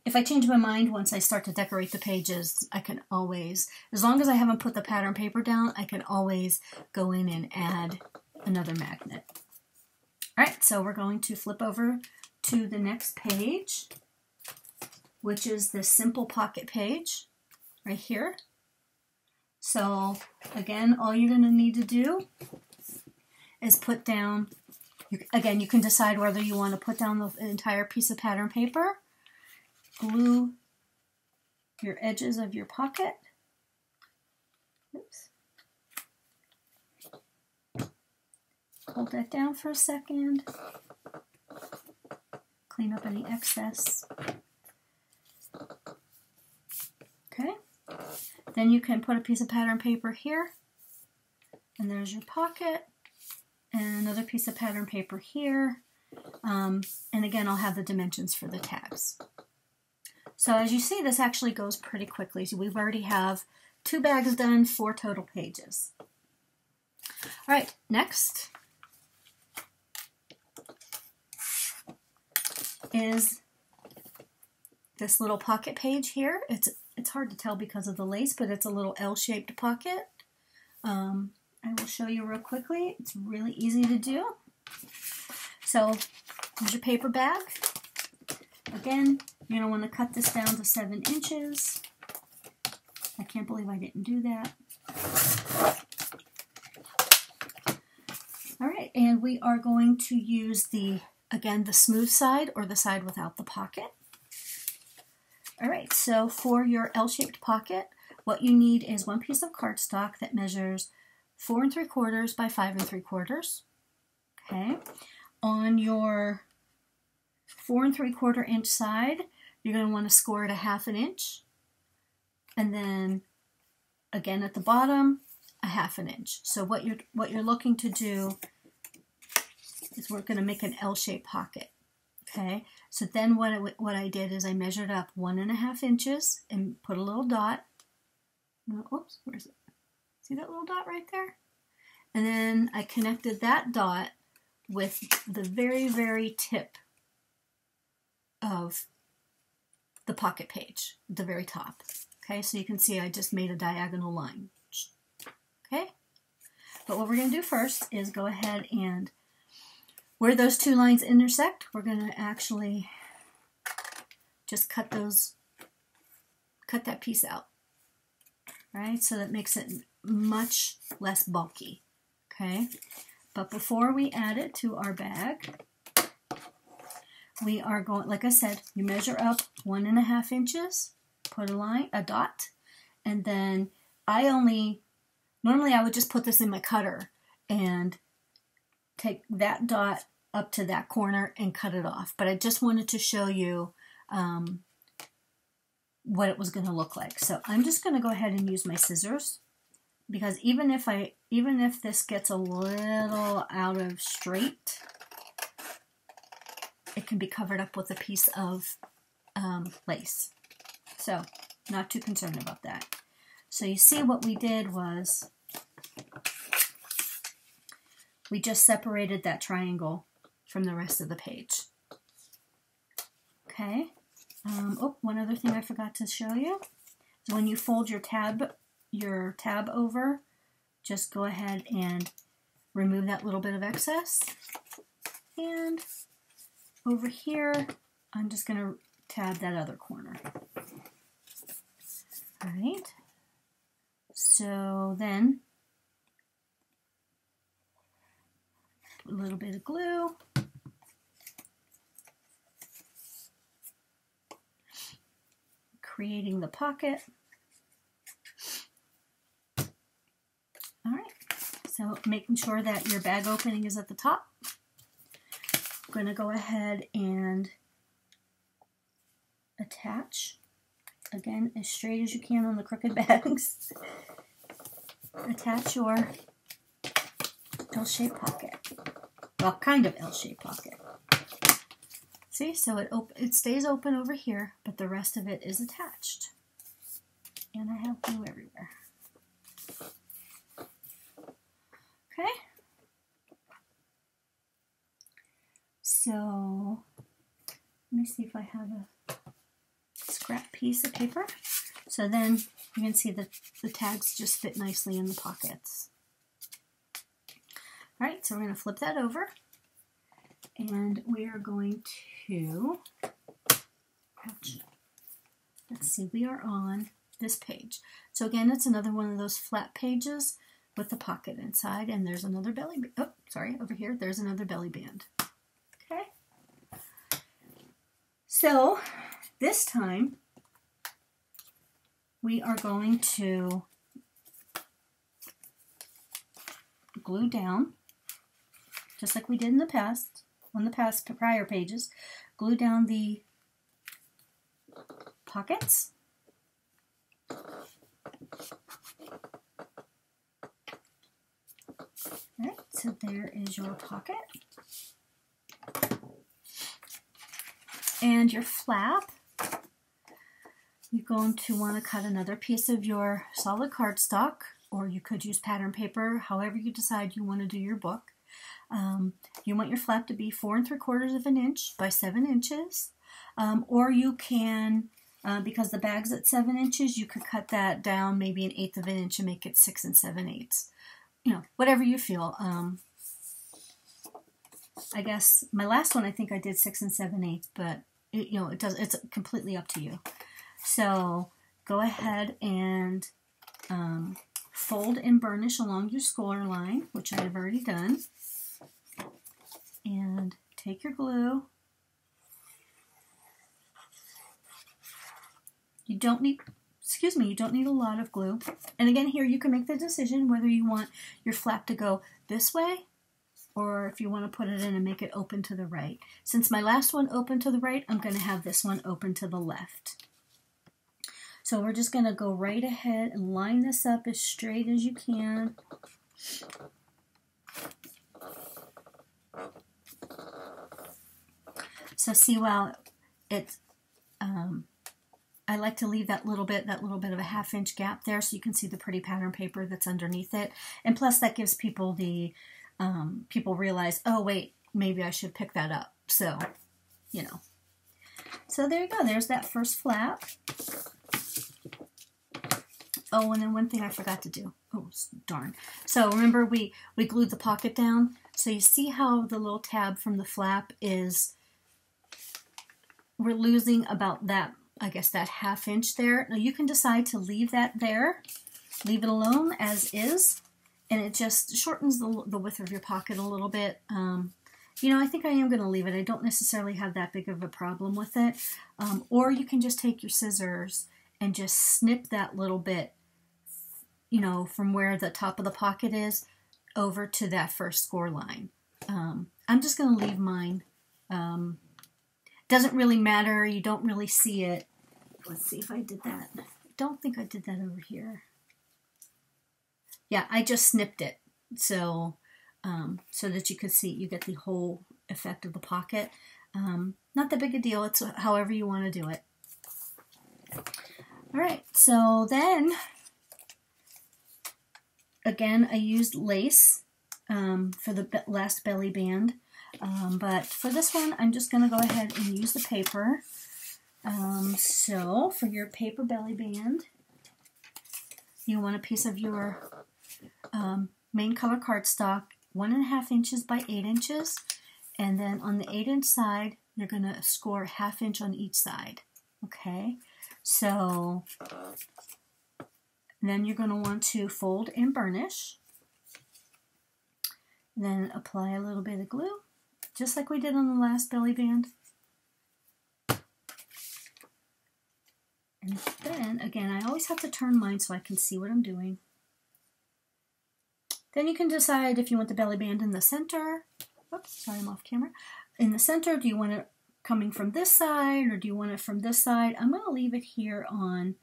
[SPEAKER 1] If I change my mind once I start to decorate the pages, I can always, as long as I haven't put the pattern paper down, I can always go in and add another magnet. Alright, so we're going to flip over to the next page, which is the simple pocket page right here. So again, all you're going to need to do is put down, again, you can decide whether you want to put down the entire piece of pattern paper, glue your edges of your pocket. Oops. Hold that down for a second. Clean up any excess. Okay. Then you can put a piece of pattern paper here And there's your pocket, and another piece of pattern paper here. And again, I'll have the dimensions for the tags. So as you see, this actually goes pretty quickly. So we've already have 2 bags done, 4 total pages. All right, next is this little pocket page here. It's hard to tell because of the lace, but it's a little L-shaped pocket. I will show you real quickly. It's really easy to do. So here's your paper bag. Again, you're going to want to cut this down to 7 inches. I can't believe I didn't do that. All right, and we are going to use again, the smooth side or the side without the pocket. All right, so for your L-shaped pocket, what you need is 1 piece of cardstock that measures 4 3/4 by 5 3/4. Okay, on your 4 3/4 inch side, you're going to want to score it 1/2 inch, and then again at the bottom, 1/2 inch. So what you're looking to do is we're going to make an L-shaped pocket. Okay, so then what I did is I measured up 1.5 inches and put a little dot. Oops, where is it? See that little dot right there? And then I connected that dot with the very, very tip of the pocket page, the very top. Okay, so you can see I just made a diagonal line. Okay, but what we're going to do first is go ahead and where those 2 lines intersect, we're going to actually just cut that piece out. Right, so that makes it much less bulky. Okay, but before we add it to our bag, we are going, like I said, you measure up 1.5 inches, put a dot, and then normally I would just put this in my cutter and take that dot up to that corner and cut it off. But I just wanted to show you what it was going to look like. So I'm just going to go ahead and use my scissors, because even if this gets a little out of straight, it can be covered up with a piece of lace. So not too concerned about that. So you see what we did was we just separated that triangle from the rest of the page. Okay. One other thing I forgot to show you is when you fold your tab over, just go ahead and remove that little bit of excess. And over here, I'm just going to tab that other corner. All right. So then, a little bit of glue. Creating the pocket. All right, so making sure that your bag opening is at the top. I'm going to go ahead and attach, again, as straight as you can on the crooked bags. Attach your L-shaped pocket. Well, kind of L-shaped pocket. See, so it stays open over here, but the rest of it is attached. And I have glue everywhere. Okay. So, let me see if I have a scrap piece of paper. So then you can see that the tags just fit nicely in the pockets. All right, so we're going to flip that over. And we are going to, let's see, we are on this page. So again, it's another one of those flat pages with the pocket inside, and there's another belly band. Oh, sorry, over here, there's another belly band. Okay. So this time, we are going to glue down, just like we did in the past. On the prior pages, glue down the pockets. All right, so there is your pocket. And your flap, you're going to want to cut another piece of your solid cardstock, or you could use pattern paper, however you decide you want to do your book. You want your flap to be 4 3/4 of an inch by 7 inches, or you can, because the bag's at 7 inches, you could cut that down maybe 1/8 of an inch and make it 6 7/8. You know, whatever you feel. I guess my last one, I think I did 6 7/8, but you know, it's completely up to you. So go ahead and fold and burnish along your score line, which I have already done. And take your glue. You don't need a lot of glue. And again, here you can make the decision whether you want your flap to go this way, or if you want to put it in and make it open to the right. Since my last one opened to the right, I'm going to have this one open to the left. So we're just going to go right ahead and line this up as straight as you can. So see, while it's, I like to leave that little bit of a 1/2 inch gap there so you can see the pretty pattern paper that's underneath it. And plus that gives people the, people realize, oh wait, maybe I should pick that up. So, you know. So there you go, there's that first flap. Oh, and then one thing I forgot to do. Oh, darn. So remember we glued the pocket down. So you see how the little tab from the flap is, we're losing about that, I guess that 1/2 inch there. Now you can decide to leave that there, leave it alone as is, and it just shortens the width of your pocket a little bit. You know, I think I am going to leave it. I don't necessarily have that big of a problem with it. Or you can just take your scissors and just snip that little bit, you know, from where the top of the pocket is over to that first score line. I'm just going to leave mine. Doesn't really matter. You don't really see it. Let's see if I did that. I don't think I did that over here. Yeah, I just snipped it. So, so that you could see, you get the whole effect of the pocket. Not that big a deal. It's however you want to do it. All right, so then, again, I used lace for the last belly band. But for this one, I'm just going to go ahead and use the paper. So for your paper belly band, you want a piece of your main color cardstock, 1 1/2 inches by 8 inches. And then on the 8 inch side, you're going to score 1/2 inch on each side. Okay, so then you're going to want to fold and burnish. Then apply a little bit of glue, just like we did on the last belly band. And then, again, I always have to turn mine so I can see what I'm doing. Then you can decide if you want the belly band in the center. Oops, sorry, I'm off camera. In the center, do you want it coming from this side or do you want it from this side? I'm going to leave it here on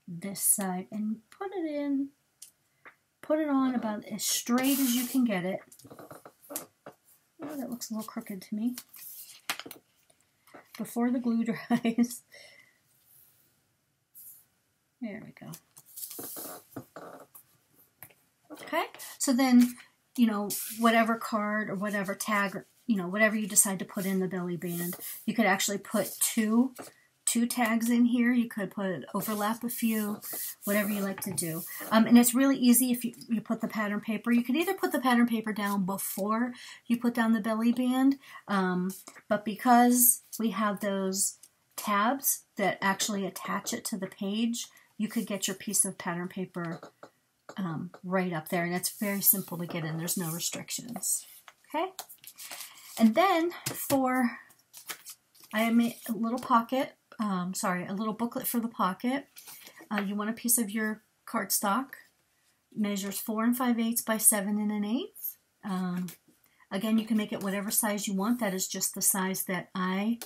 [SPEAKER 1] this side and put it on about as straight as you can get it. Oh, that looks a little crooked to me. Before the glue dries. There we go. Okay, so then, you know, whatever card or whatever tag, or, you know, whatever you decide to put in the belly band, you could actually put two tags in here. You could overlap a few, whatever you like to do. And it's really easy if you put the pattern paper. You could either put the pattern paper down before you put down the belly band, but because we have those tabs that actually attach it to the page, you could get your piece of pattern paper right up there, and it's very simple to get in. There's no restrictions. Okay, and then I made a little pocket. A little booklet for the pocket. You want a piece of your cardstock. Measures 4 5/8 by 7 1/8. Again, you can make it whatever size you want. That is just the size that I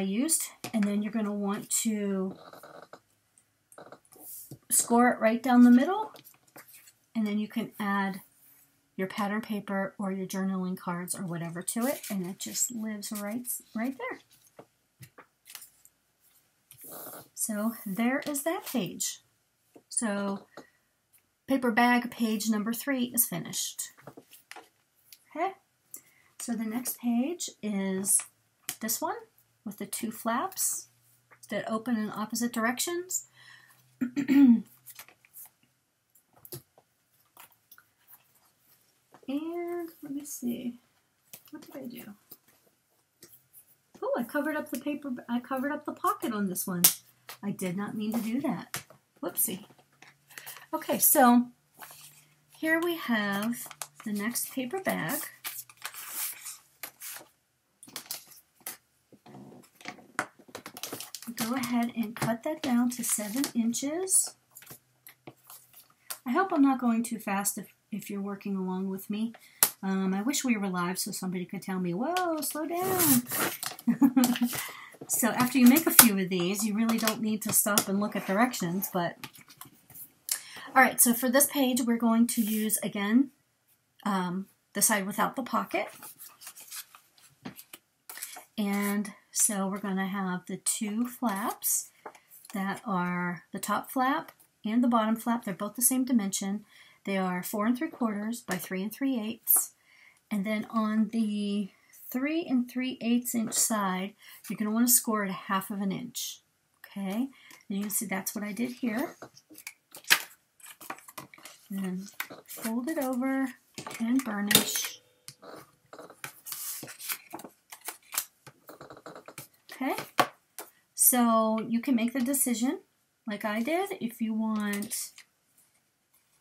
[SPEAKER 1] used. And then you're going to want to score it right down the middle and then you can add your pattern paper or your journaling cards or whatever to it, and it just lives right there. So there is that page. So paper bag page number 3 is finished. Okay, so the next page is this one with the 2 flaps that open in opposite directions. And let me see, what did I do? Oh, I covered up the paper, I covered up the pocket on this one. I did not mean to do that. Whoopsie. Okay, so here we have the next paper bag. Go ahead and cut that down to 7 inches. I hope I'm not going too fast if you're working along with me. I wish we were live so somebody could tell me, whoa, slow down. So after you make a few of these, you really don't need to stop and look at directions, but all right, so for this page, we're going to use, again, the side without the pocket. And so we're going to have the 2 flaps that are the top flap and the bottom flap. They're both the same dimension. They are 4 3/4 by 3 3/8. And then on the 3 3/8 inch side, you're going to want to score it 1/2 inch. Okay, and you can see that's what I did here. And then fold it over and burnish. Okay, so you can make the decision like I did if you want.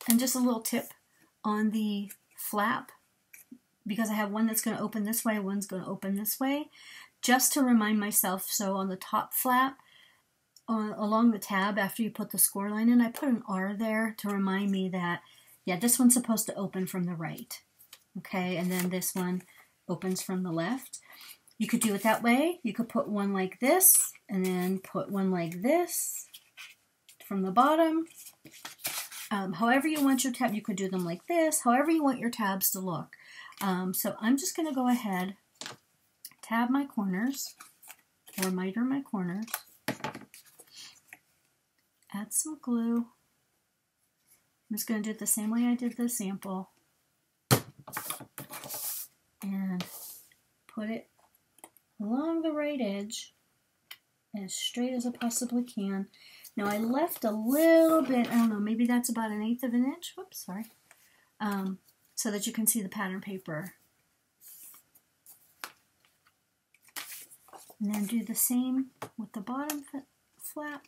[SPEAKER 1] And just a little tip on the flap, because I have one that's going to open this way, one's going to open this way, just to remind myself. So on the top flap, along the tab after you put the score line in, I put an R there to remind me that, yeah, this one's supposed to open from the right. Okay, and then this one opens from the left. You could do it that way. You could put one like this, and then put one like this from the bottom. However you want your tab, you could do them like this, however you want your tabs to look. So I'm just going to go ahead, tab my corners, or miter my corners, add some glue. I'm just going to do it the same way I did the sample, and put it along the right edge as straight as I possibly can. Now I left a little bit, I don't know, maybe that's about 1/8 inch, whoops, sorry, so that you can see the pattern paper. And then do the same with the bottom flap.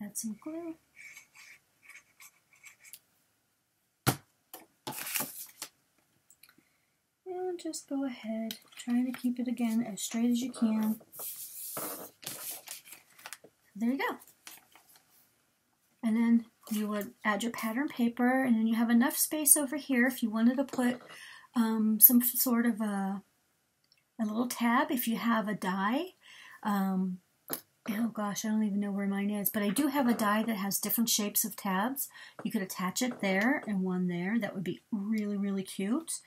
[SPEAKER 1] Add some glue. And just go ahead, trying to keep it again as straight as you can. There you go. And then you would add your pattern paper, and then you have enough space over here if you wanted to put some sort of a little tab if you have a die. Oh gosh, I don't even know where mine is, but I do have a die that has different shapes of tabs. You could attach it there and one there. That would be really, really cute.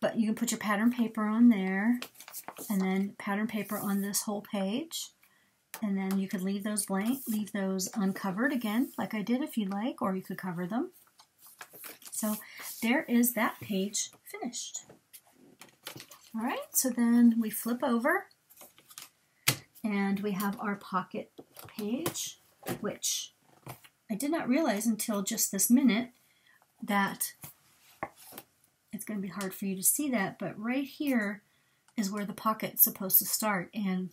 [SPEAKER 1] But you can put your pattern paper on there, and then pattern paper on this whole page. And then you could leave those blank, leave those uncovered again, like I did if you like, or you could cover them. So there is that page finished. All right, so then we flip over, and we have our pocket page, which I did not realize until just this minute that it's going to be hard for you to see that, but right here is where the pocket's supposed to start. And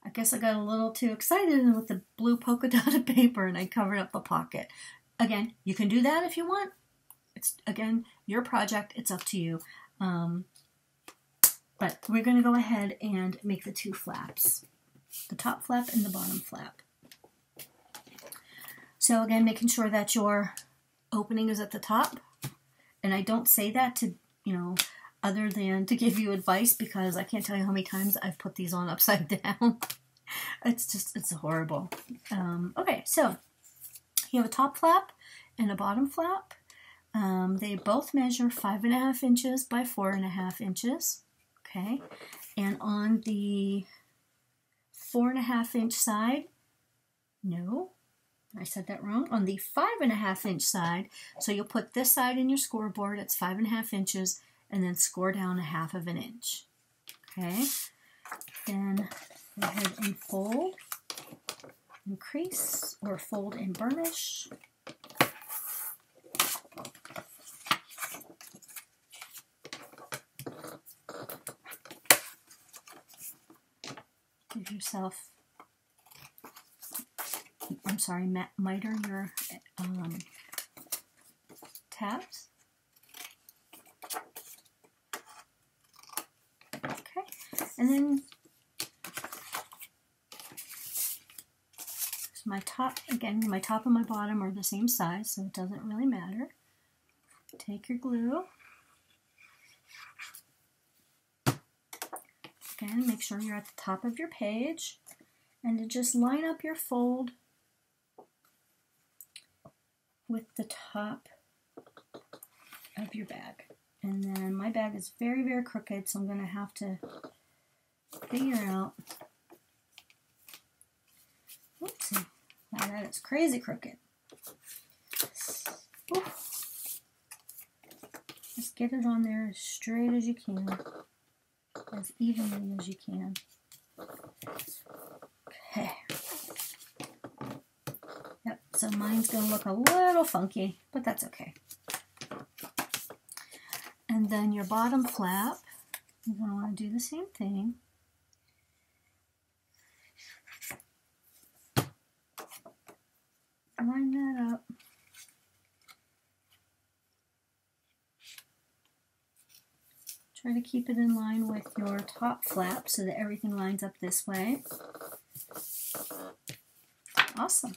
[SPEAKER 1] I guess I got a little too excited with the blue polka dotted paper, and I covered up the pocket. Again, you can do that if you want. It's, again, your project. It's up to you. But we're going to go ahead and make the 2 flaps, the top flap and the bottom flap. So again, making sure that your opening is at the top. And I don't say that to, other than to give you advice, because I can't tell you how many times I've put these on upside down. it's horrible. Okay, so you have a top flap and a bottom flap. They both measure 5.5 inches by 4.5 inches. Okay, and on the 4.5 inch side, no, I said that wrong. On the 5.5 inch side, so you'll put this side in your scoreboard, it's 5.5 inches, and then score down 1/2 inch. Okay, then go ahead and fold, and crease, or fold and burnish. Give yourself, I'm sorry, miter your tabs. Okay, and then my top, again, my top and my bottom are the same size, so it doesn't really matter. Take your glue. Again, make sure you're at the top of your page, and to just line up your fold with the top of your bag. And then my bag is very, very crooked, so I'm going to have to figure out, oopsie, wow, that is crazy crooked. Oof. Just get it on there as straight as you can, as evenly as you can. Okay. Yep, so mine's going to look a little funky, but that's okay. And then your bottom flap, you're going to want to do the same thing. Line that up. Try to keep it in line with your top flap so that everything lines up this way. Awesome.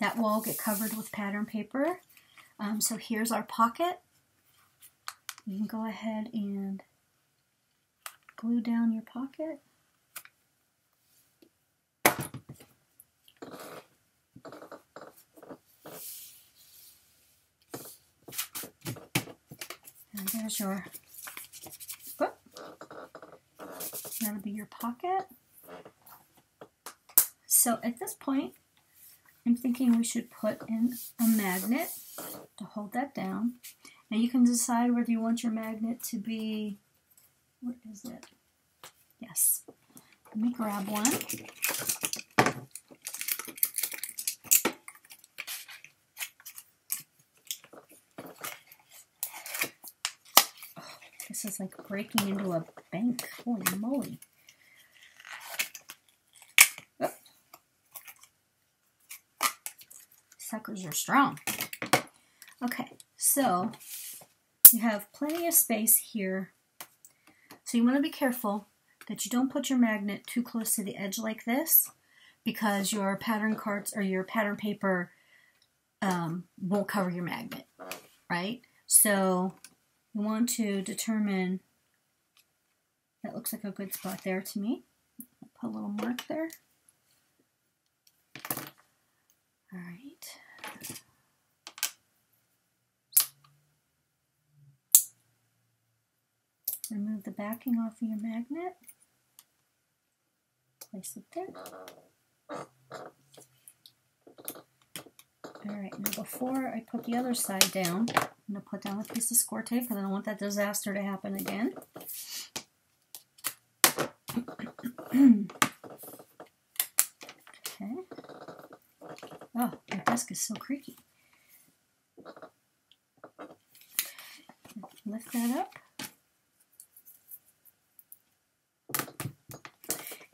[SPEAKER 1] That will all get covered with pattern paper. So here's our pocket. You can go ahead and glue down your pocket. And there's your, whoop, that'll be your pocket. So at this point, I'm thinking we should put in a magnet to hold that down. Now you can decide whether you want your magnet to be, what is it? Yes. Let me grab one. Oh, this is like breaking into a bank. Holy moly. Oh. Suckers are strong. Okay, so you have plenty of space here. So you want to be careful that you don't put your magnet too close to the edge like this, because your pattern cards or your pattern paper won't cover your magnet, right? So you want to determine, that looks like a good spot there to me. I'll put a little mark there. All right. Remove the backing off of your magnet. Place it there. Alright, now before I put the other side down, I'm going to put down a piece of score tape because I don't want that disaster to happen again. Okay. Oh, my desk is so creaky. Lift that up.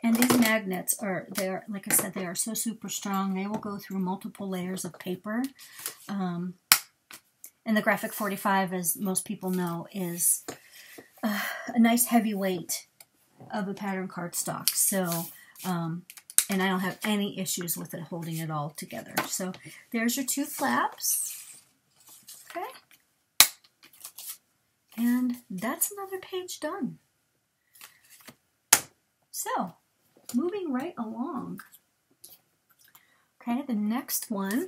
[SPEAKER 1] And these magnets are, like I said, they are so super strong. They will go through multiple layers of paper. And the Graphic 45, as most people know, is a nice heavy weight of a pattern cardstock. So, and I don't have any issues with it holding it all together. So there's your two flaps. Okay. And that's another page done. So, moving right along. Okay, the next one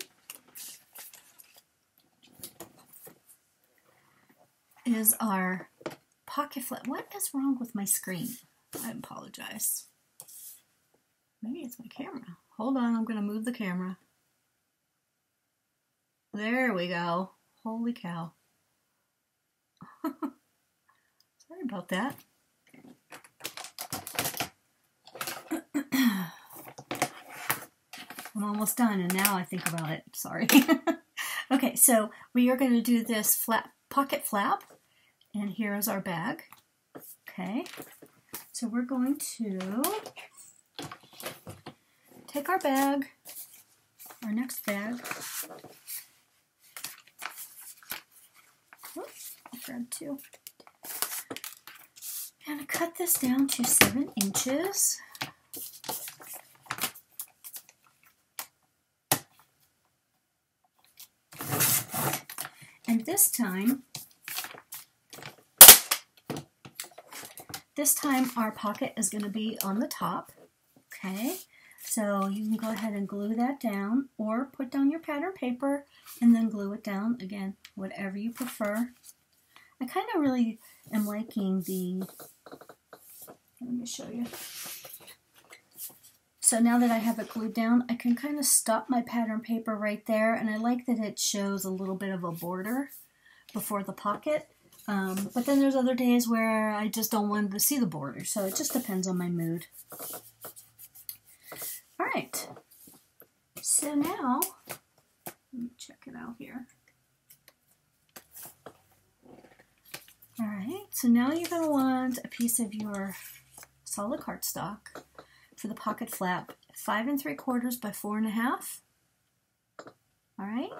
[SPEAKER 1] is our pocket flap. What is wrong with my screen? I apologize. Maybe it's my camera. Hold on, I'm going to move the camera. There we go. Holy cow. Sorry about that. I'm almost done, and now I think about it. Sorry. Okay, so we are going to do this pocket flap, and here is our bag. Okay, so we're going to take our bag, our next bag. Oops, I grabbed two. And cut this down to 7 inches. And this time our pocket is going to be on the top. Okay, so you can go ahead and glue that down, or put down your pattern paper and then glue it down. Again, whatever you prefer. I kind of really am liking the, let me show you. So now that I have it glued down, I can kind of stop my pattern paper right there, and I like that it shows a little bit of a border before the pocket. But then there's other days where I just don't want to see the border, so it just depends on my mood. All right, so now, let me check it out here. All right, so now you're going to want a piece of your solid cardstock for the pocket flap, 5 3/4 by 4 1/2. All right,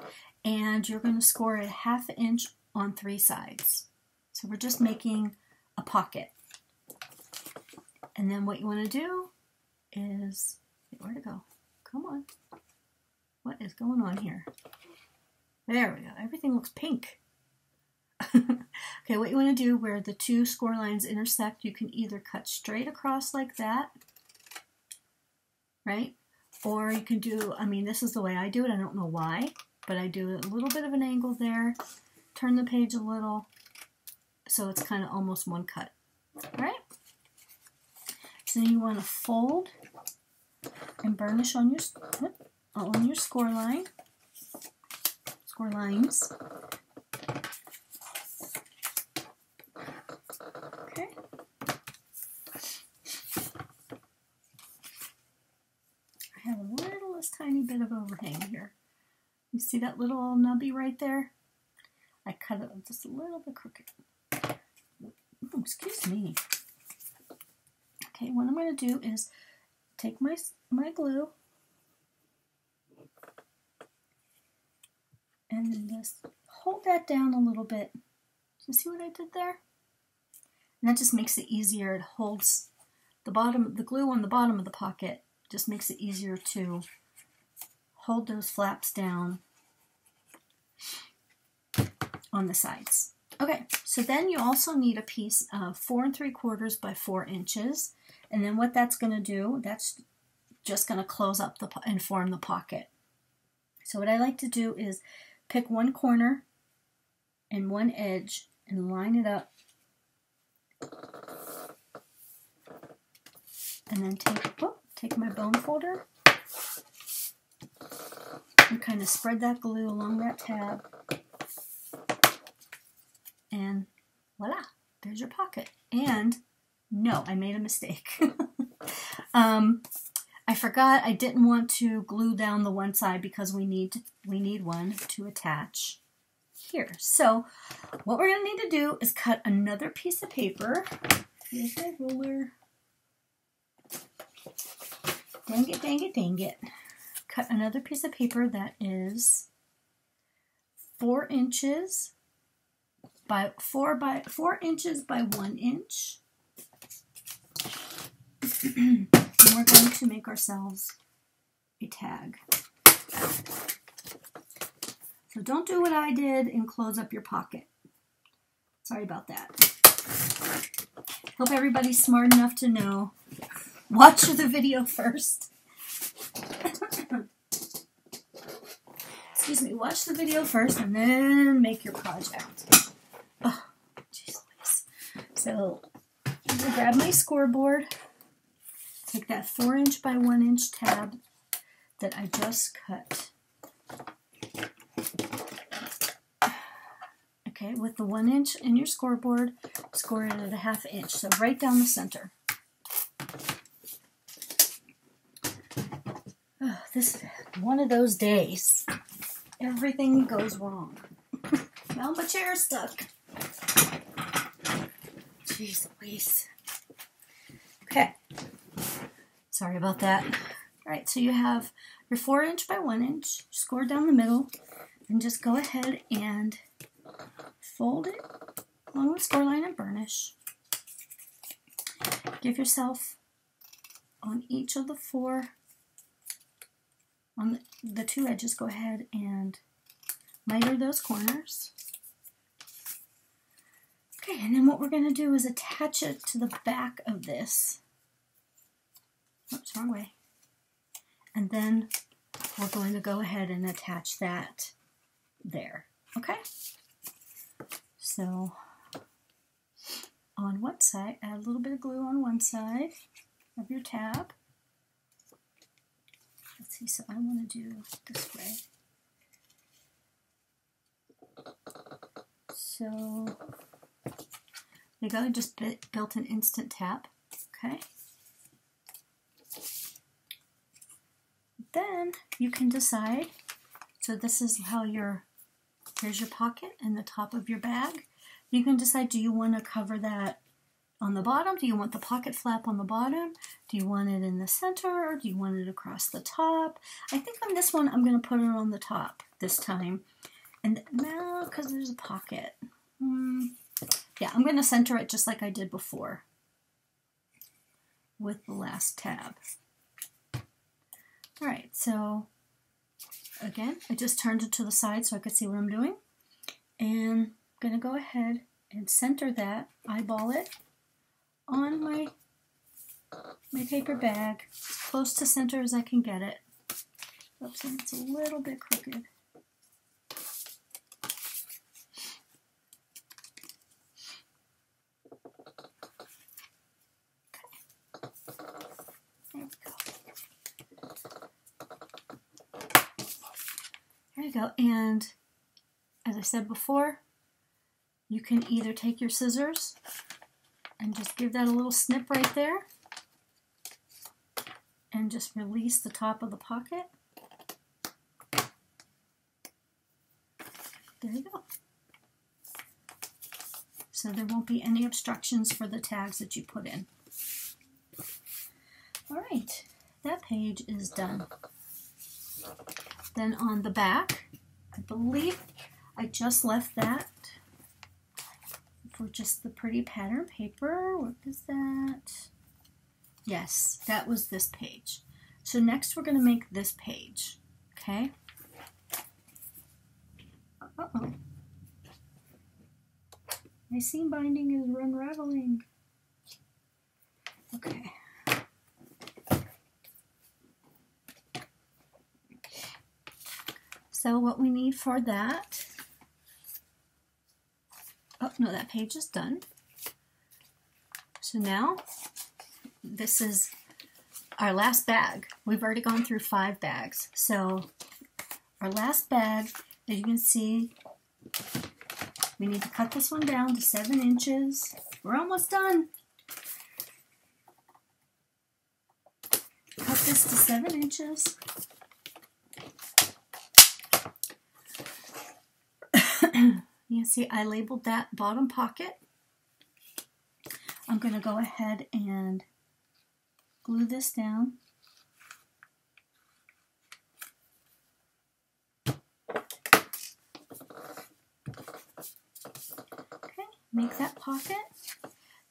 [SPEAKER 1] and you're going to score it 1/2 inch on 3 sides. So we're just making a pocket. And then what you want to do is, where to go? Come on. What is going on here? There we go. Everything looks pink. Okay, what you want to do, where the 2 score lines intersect, you can either cut straight across like that, right? Or you can do, I mean, this is the way I do it. I don't know why, but I do a little bit of an angle there, turn the page a little, so it's kind of almost one cut, all right? So then you want to fold and burnish on your score lines. Okay. I have a little, this tiny bit of overhang here. You see that little nubby right there? I cut it just a little bit crooked. Oh, excuse me. Okay, what I'm going to do is take my glue and just hold that down a little bit. You see what I did there? And that just makes it easier. It holds the glue on the bottom of the pocket, just makes it easier to hold those flaps down on the sides. Okay, so then you also need a piece of 4 3/4 by 4 inches. And then what that's going to do, that's just going to close up and form the pocket. So what I like to do is pick one corner and one edge and line it up. And then take my bone folder and kind of spread that glue along that tab. And voila, there's your pocket. And no, I made a mistake. I forgot I didn't want to glue down the one side because we need one to attach here. So what we're going to need to do is cut another piece of paper. Here's my ruler. Dang it, dang it, dang it. Cut another piece of paper that is 4 inches by 4 inches by 1 inch. And we're going to make ourselves a tag. So don't do what I did and close up your pocket. Sorry about that. Hope everybody's smart enough to know watch the video first. Excuse me, watch the video first and then make your project. Oh, jeez Louise. So, I'm going to grab my scoreboard, take that 4" by 1" tab that I just cut. Okay, with the 1" in your scoreboard, score it at a 1/2 inch, so right down the center. Oh, this is one of those days. Everything goes wrong. Now my chair is stuck. Jeez Louise. Okay. Sorry about that. Alright, so you have your 4" by 1", score down the middle, and just go ahead and fold it along the score line and burnish. Give yourself on each of the 4, on the 2 edges, go ahead and miter those corners. Okay, and then what we're going to do is attach it to the back of this. Oops, wrong way. And then we're going to go ahead and attach that there. Okay? So, on one side, add a little bit of glue on one side of your tab. Let's see, so I want to do it this way. So, you go, just built an instant tap, okay? Then you can decide, so this is how here's your pocket and the top of your bag. You can decide, do you want to cover that on the bottom? Do you want the pocket flap on the bottom? Do you want it in the center, or do you want it across the top? I think on this one, I'm going to put it on the top this time. And now, because there's a pocket. Yeah, I'm going to center it just like I did before with the last tab. All right, so again, I just turned it to the side so I could see what I'm doing. And I'm going to go ahead and center that, eyeball it on my paper bag, as close to center as I can get it. Oops, and it's a little bit crooked. There you go, and as I said before, you can either take your scissors and just give that a little snip right there and just release the top of the pocket. There you go. So there won't be any obstructions for the tags that you put in. All right, that page is done. Then on the back, I believe I just left that for just the pretty pattern paper. What is that? Yes, that was this page. So next we're going to make this page, okay? Uh-oh. My seam binding is unraveling. Okay. So what we need for that, oh no, that page is done. So now, this is our last bag. We've already gone through 5 bags. So our last bag, as you can see, we need to cut this one down to 7 inches. We're almost done. Cut this to 7 inches. You can see I labeled that bottom pocket. I'm going to go ahead and glue this down. Okay, make that pocket.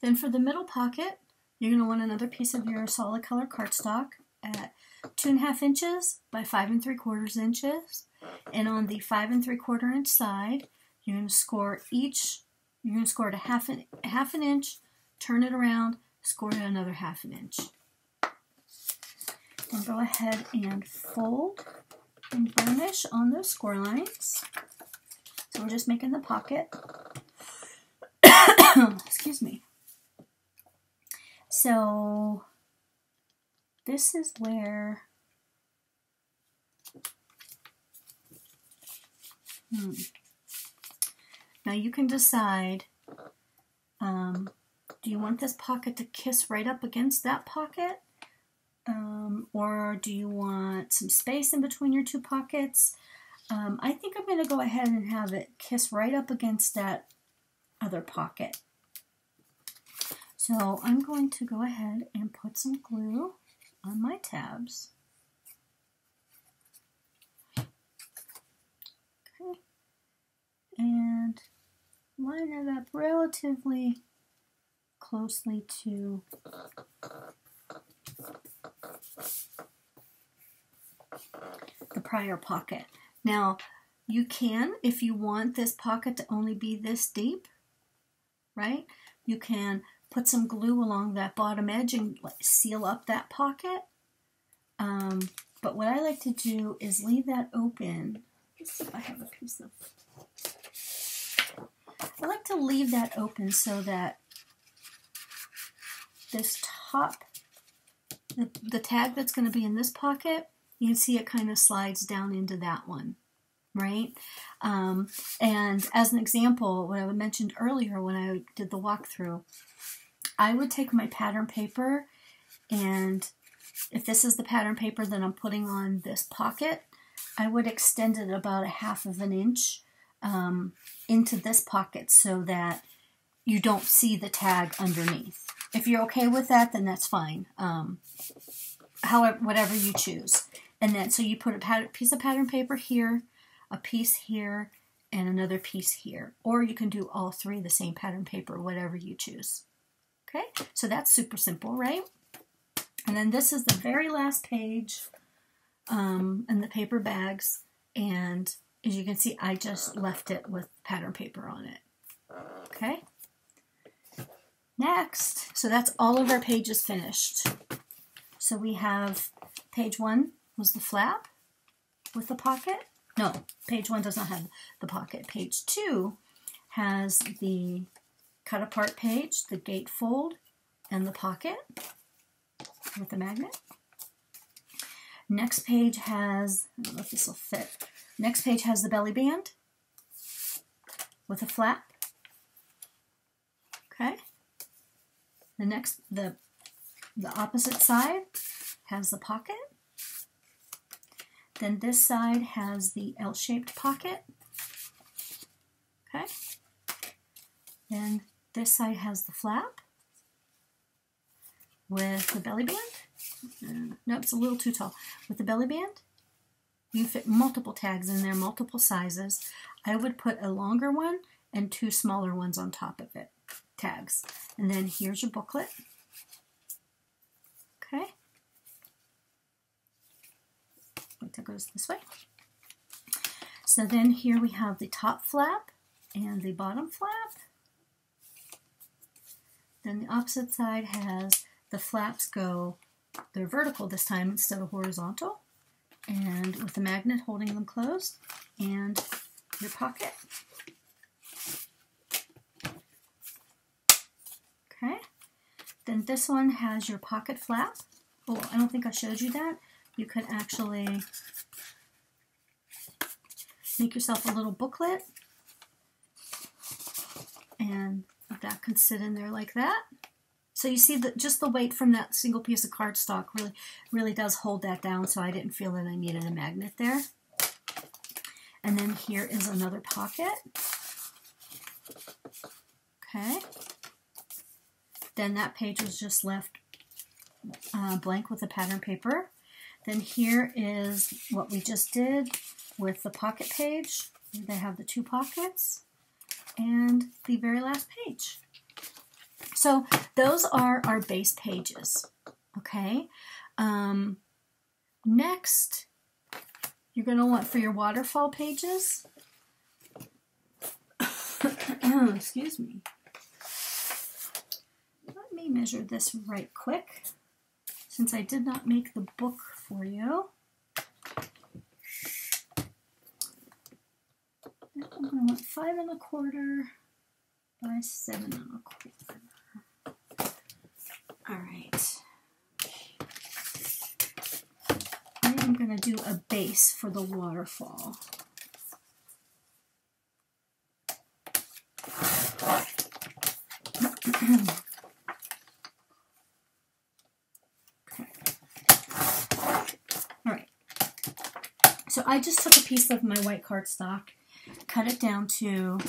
[SPEAKER 1] Then for the middle pocket, you're going to want another piece of your solid color cardstock at 2.5 inches by 5 3/4 inches. And on the 5 3/4 inch side, you're going to score you're going to score it a half an inch, turn it around, score it another 1/2 inch. and go ahead and fold and burnish on those score lines. So we're just making the pocket. Excuse me. So this is where now you can decide, do you want this pocket to kiss right up against that pocket? Or do you want some space in between your two pockets? I think I'm going to go ahead and have it kiss right up against that other pocket. So I'm going to go ahead and put some glue on my tabs. Okay. And line it up relatively closely to the prior pocket. Now, you can, if you want this pocket to only be this deep, right? You can put some glue along that bottom edge and seal up that pocket. But what I like to do is leave that open. Let's see if I have a piece of... I like to leave that open so that this top, the tag that's going to be in this pocket, you can see it kind of slides down into that one, right? And as an example, what I mentioned earlier when I did the walkthrough, I would take my pattern paper, and if this is the pattern paper that I'm putting on this pocket, I would extend it about 1/2 inch into this pocket so that you don't see the tag underneath. If you're okay with that, then that's fine. However, whatever you choose. And then, so you put a piece of pattern paper here, a piece here, and another piece here. Or you can do all three the same pattern paper, whatever you choose. Okay, so that's super simple, right? And then this is the very last page in the paper bags. And as you can see, I just left it with pattern paper on it. Okay. Next, so that's all of our pages finished. So we have page 1 was the flap with the pocket. No, page 1 does not have the pocket. Page 2 has the cut apart page, the gatefold, and the pocket with the magnet. Next page has, I don't know if this will fit. Next page has the belly band with a flap. Okay. The opposite side has the pocket. Then this side has the L-shaped pocket. Okay. Then this side has the flap with the belly band. No, it's a little too tall. With the belly band, you fit multiple tags in there, multiple sizes. I would put a longer one and 2 smaller ones on top of it, tags. And then here's your booklet. Okay. That goes this way. So then here we have the top flap and the bottom flap. Then the opposite side has the flaps they're vertical this time instead of horizontal, and with the magnet holding them closed, and your pocket. Okay. Then this one has your pocket flap. Oh, I don't think I showed you that. You could actually make yourself a little booklet, and that can sit in there like that. So you see that just the weight from that single piece of cardstock really does hold that down, so I didn't feel that I needed a magnet there. And then here is another pocket. Okay. Then that page was just left blank with the pattern paper. Then here is what we just did with the pocket page. They have the 2 pockets and the very last page. So those are our base pages, okay? Next, you're going to want for your waterfall pages, excuse me, let me measure this right quick, since I did not make the book for you. I'm going to want 5 1/4 by 7 1/4. All right. I'm going to do a base for the waterfall. Okay. All right. So I just took a piece of my white cardstock, cut it down to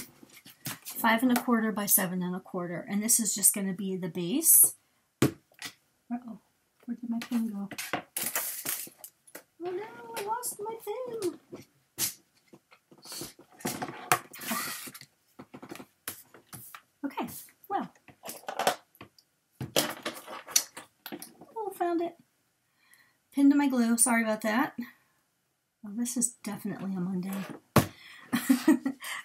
[SPEAKER 1] 5 1/4 by 7 1/4, and this is just going to be the base. Uh-oh, where did my pen go? Oh no, I lost my pen. Okay, well. Oh, found it. Pinned to my glue, sorry about that. Well, this is definitely a Monday.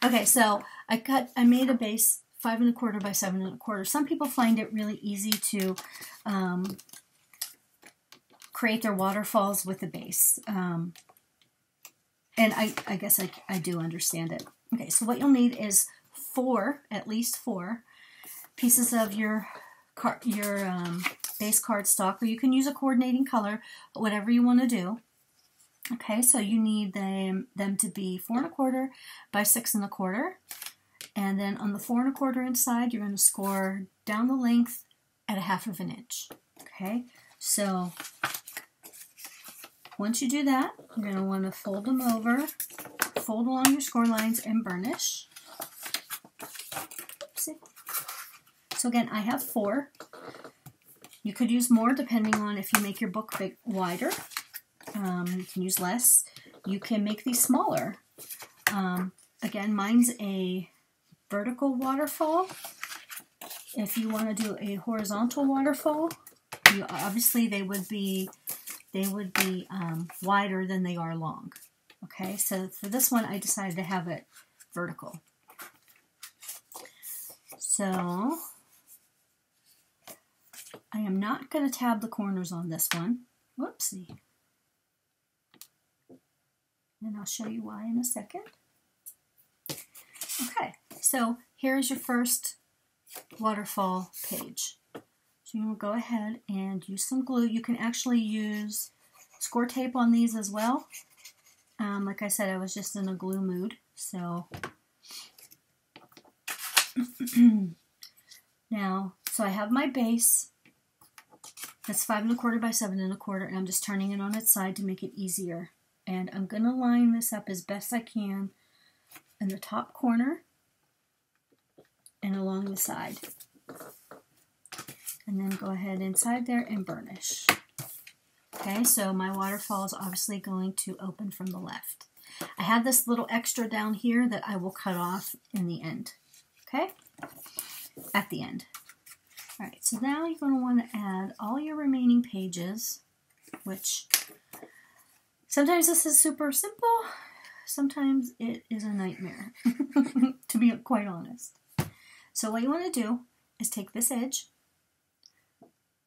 [SPEAKER 1] Okay, so I made a base 5 1/4 by 7 1/4. Some people find it really easy to create their waterfalls with a base. And I guess I do understand it. Okay, so what you'll need is at least four pieces of your base cardstock, or you can use a coordinating color, whatever you want to do. Okay, so you need them to be 4 1/4 by 6 1/4. And then on the 4 1/4 inside, you're going to score down the length at 1/2 inch. Okay, so once you do that, you're going to want to fold them over, fold along your score lines, and burnish. Oopsie. So again, I have 4. You could use more depending on if you make your book wider. You can use less. You can make these smaller. Again, mine's a vertical waterfall. If you want to do a horizontal waterfall, obviously they would be wider than they are long. Okay, so for this one, I decided to have it vertical. So I am not going to tab the corners on this one. Whoopsie. And I'll show you why in a second. Okay, so here's your first waterfall page. So you will go ahead and use some glue. You can actually use score tape on these as well. Like I said, I was just in a glue mood. So now, so I have my base. That's 5 1/4 by 7 1/4, and I'm just turning it on its side to make it easier. And I'm going to line this up as best I can in the top corner and along the side. And then go ahead inside there and burnish. Okay, so my waterfall is obviously going to open from the left. I have this little extra down here that I will cut off in the end. Okay, at the end. All right, so now you're going to want to add all your remaining pages, which sometimes this is super simple, sometimes it is a nightmare, to be quite honest. So what you want to do is take this edge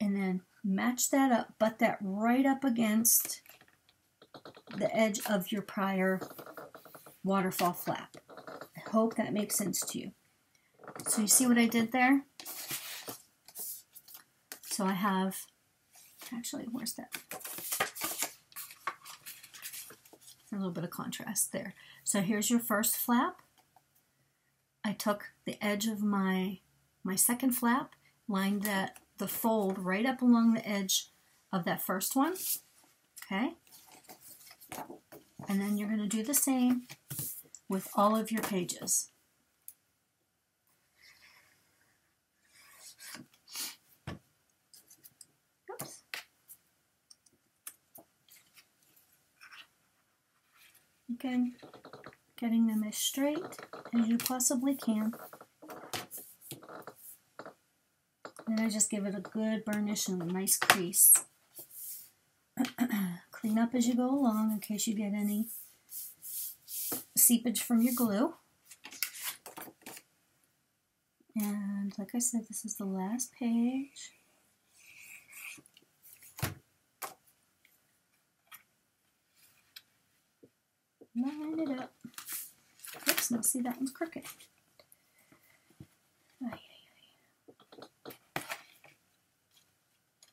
[SPEAKER 1] and then match that up, butt that right up against the edge of your prior waterfall flap. I hope that makes sense to you. So you see what I did there? So I have, actually, where's that? A little bit of contrast there. So here's your first flap. I took the edge of my second flap, lined the fold right up along the edge of that first one. Okay? And then you're going to do the same with all of your pages. Oops. Again, getting them as straight as you possibly can. And I just give it a good burnish and a nice crease. Clean up as you go along in case you get any seepage from your glue. And like I said, this is the last page. Line it up. Oops, now see that one's crooked. Ay, ay, ay.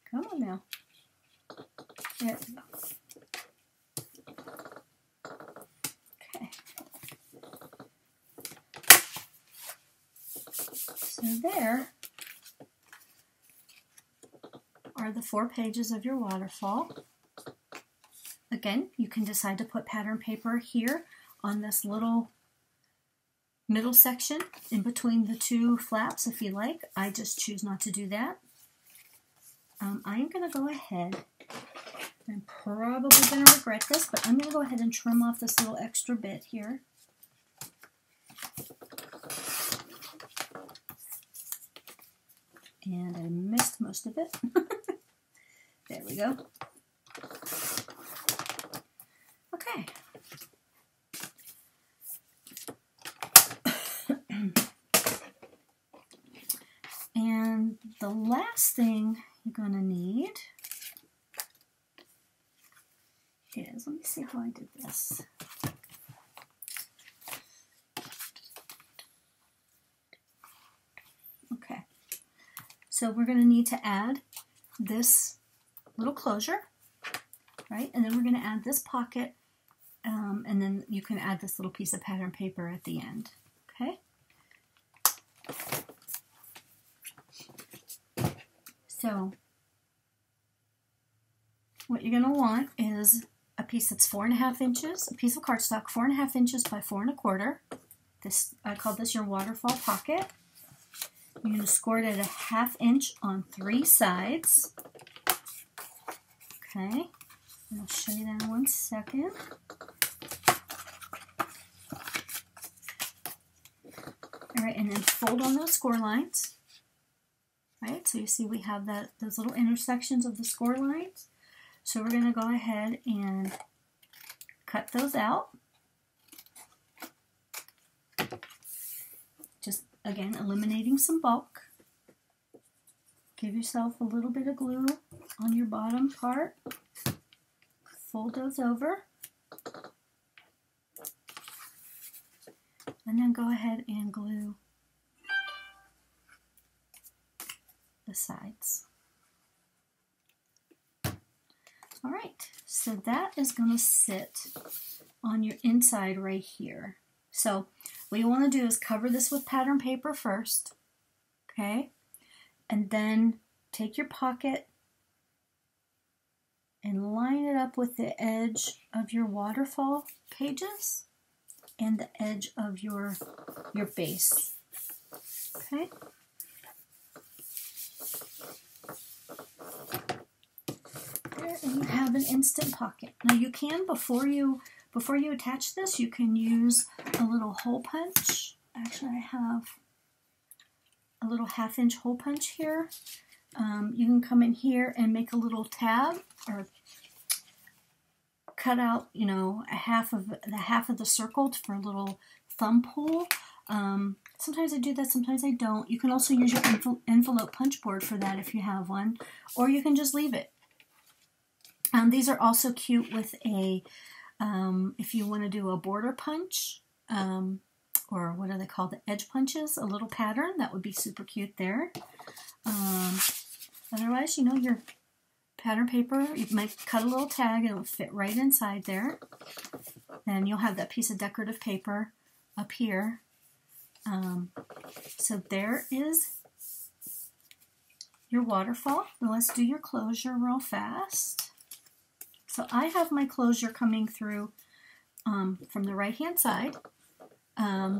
[SPEAKER 1] Come on now. There we go. Okay. So there are the 4 pages of your waterfall. Again, you can decide to put pattern paper here on this little middle section in between the 2 flaps if you like. I just choose not to do that. I am going to go ahead, I'm probably going to regret this, but I'm going to go ahead and trim off this little extra bit here. And I missed most of it. There we go. Okay. And the last thing you're going to need is, let me see how I did this. Okay. So we're going to need to add this little closure, right? And then we're going to add this pocket, and then you can add this little piece of pattern paper at the end, okay? So what you're going to want is a piece that's 4.5 inches, a piece of cardstock 4.5 inches by 4 1/4. This, I call this your waterfall pocket. You're going to score it at 1/2 inch on 3 sides. Okay, I'll show you that in 1 second. All right, and then fold on those score lines. Right, so you see we have those little intersections of the score lines. So we're going to go ahead and cut those out. Just, again, eliminating some bulk. Give yourself a little bit of glue on your bottom part. Fold those over. And then go ahead and glue the sides. All right, so that is going to sit on your inside right here. So what you want to do is cover this with pattern paper first, okay? And then take your pocket and line it up with the edge of your waterfall pages and the edge of your base, okay? There, and you have an instant pocket. Now you can, before you attach this, you can use a little hole punch. Actually, I have a little 1/2 inch hole punch here. You can come in here and make a little tab or cut out, you know, half of the circle for a little thumb pull. Sometimes I do that, sometimes I don't. You can also use your envelope punch board for that if you have one, or you can just leave it. These are also cute with a, if you want to do a border punch, or what are they called, the edge punches, a little pattern, that would be super cute there. Otherwise, you know, your pattern paper, you might cut a little tag and it'll fit right inside there. Then you'll have that piece of decorative paper up here. So there is your waterfall. Now let's do your closure real fast. So I have my closure coming through from the right hand side.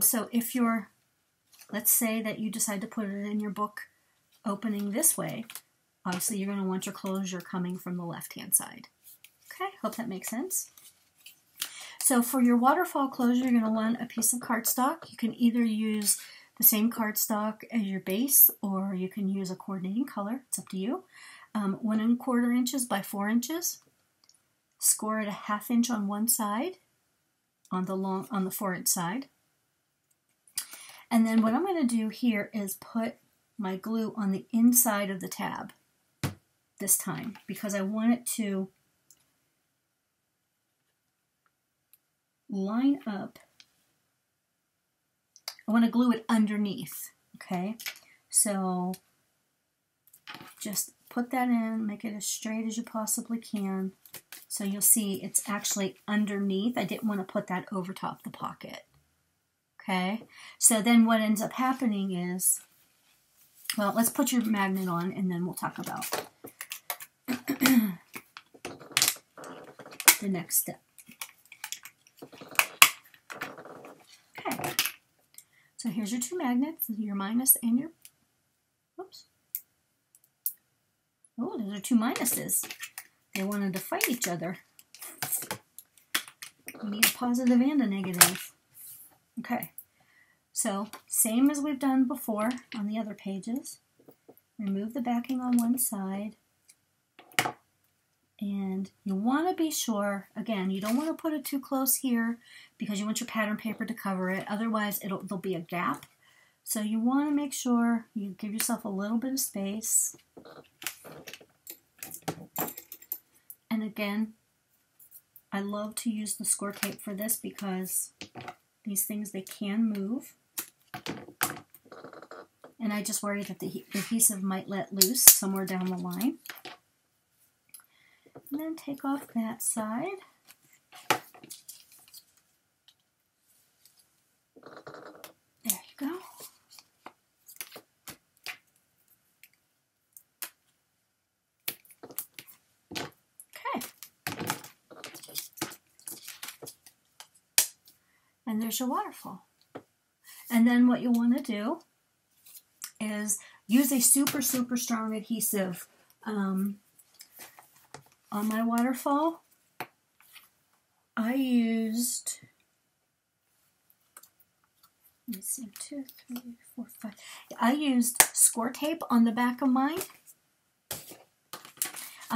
[SPEAKER 1] So if you're, let's say that you decide to put it in your book opening this way, obviously you're going to want your closure coming from the left hand side. Okay, hope that makes sense. So for your waterfall closure, you're going to want a piece of cardstock. You can either use the same cardstock as your base, or you can use a coordinating color. It's up to you. 1 1/4 inches by 4 inches. Score it 1/2 inch on one side, on the 4 inch side. And then what I'm going to do here is put my glue on the inside of the tab this time, because I want it to line up. I want to glue it underneath, okay? So just put that in, make it as straight as you possibly can. So you'll see it's actually underneath. I didn't want to put that over top the pocket, okay? So then what ends up happening is, well, let's put your magnet on and then we'll talk about the next step. Okay, so here's your two magnets, your minus and your, whoops. Oh, those are two minuses. They wanted to fight each other. We need a positive and a negative. Okay, so same as we've done before on the other pages. Remove the backing on one side. And you want to be sure, again, you don't want to put it too close here because you want your pattern paper to cover it. Otherwise, there'll be a gap. So you want to make sure you give yourself a little bit of space. And again, I love to use the score tape for this because these things, they can move. And I just worry that the adhesive might let loose somewhere down the line. And then take off that side. There you go. Okay. And there's your waterfall. And then what you want to do is use a super, super strong adhesive. On my waterfall, I used, let's see, 2, 3, 4, 5. I used score tape on the back of mine.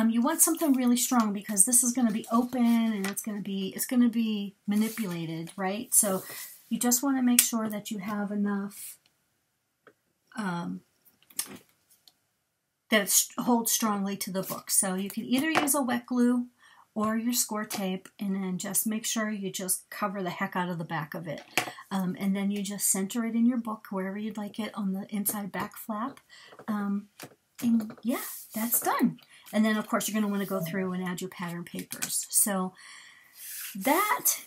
[SPEAKER 1] You want something really strong because this is going to be open and it's going to be manipulated, right? So you just want to make sure that you have enough that it holds strongly to the book. So you can either use a wet glue or your score tape, and then just make sure you just cover the heck out of the back of it. And then you just center it in your book wherever you'd like it on the inside back flap. And yeah, that's done. And then of course you're going to want to go through and add your pattern papers. So that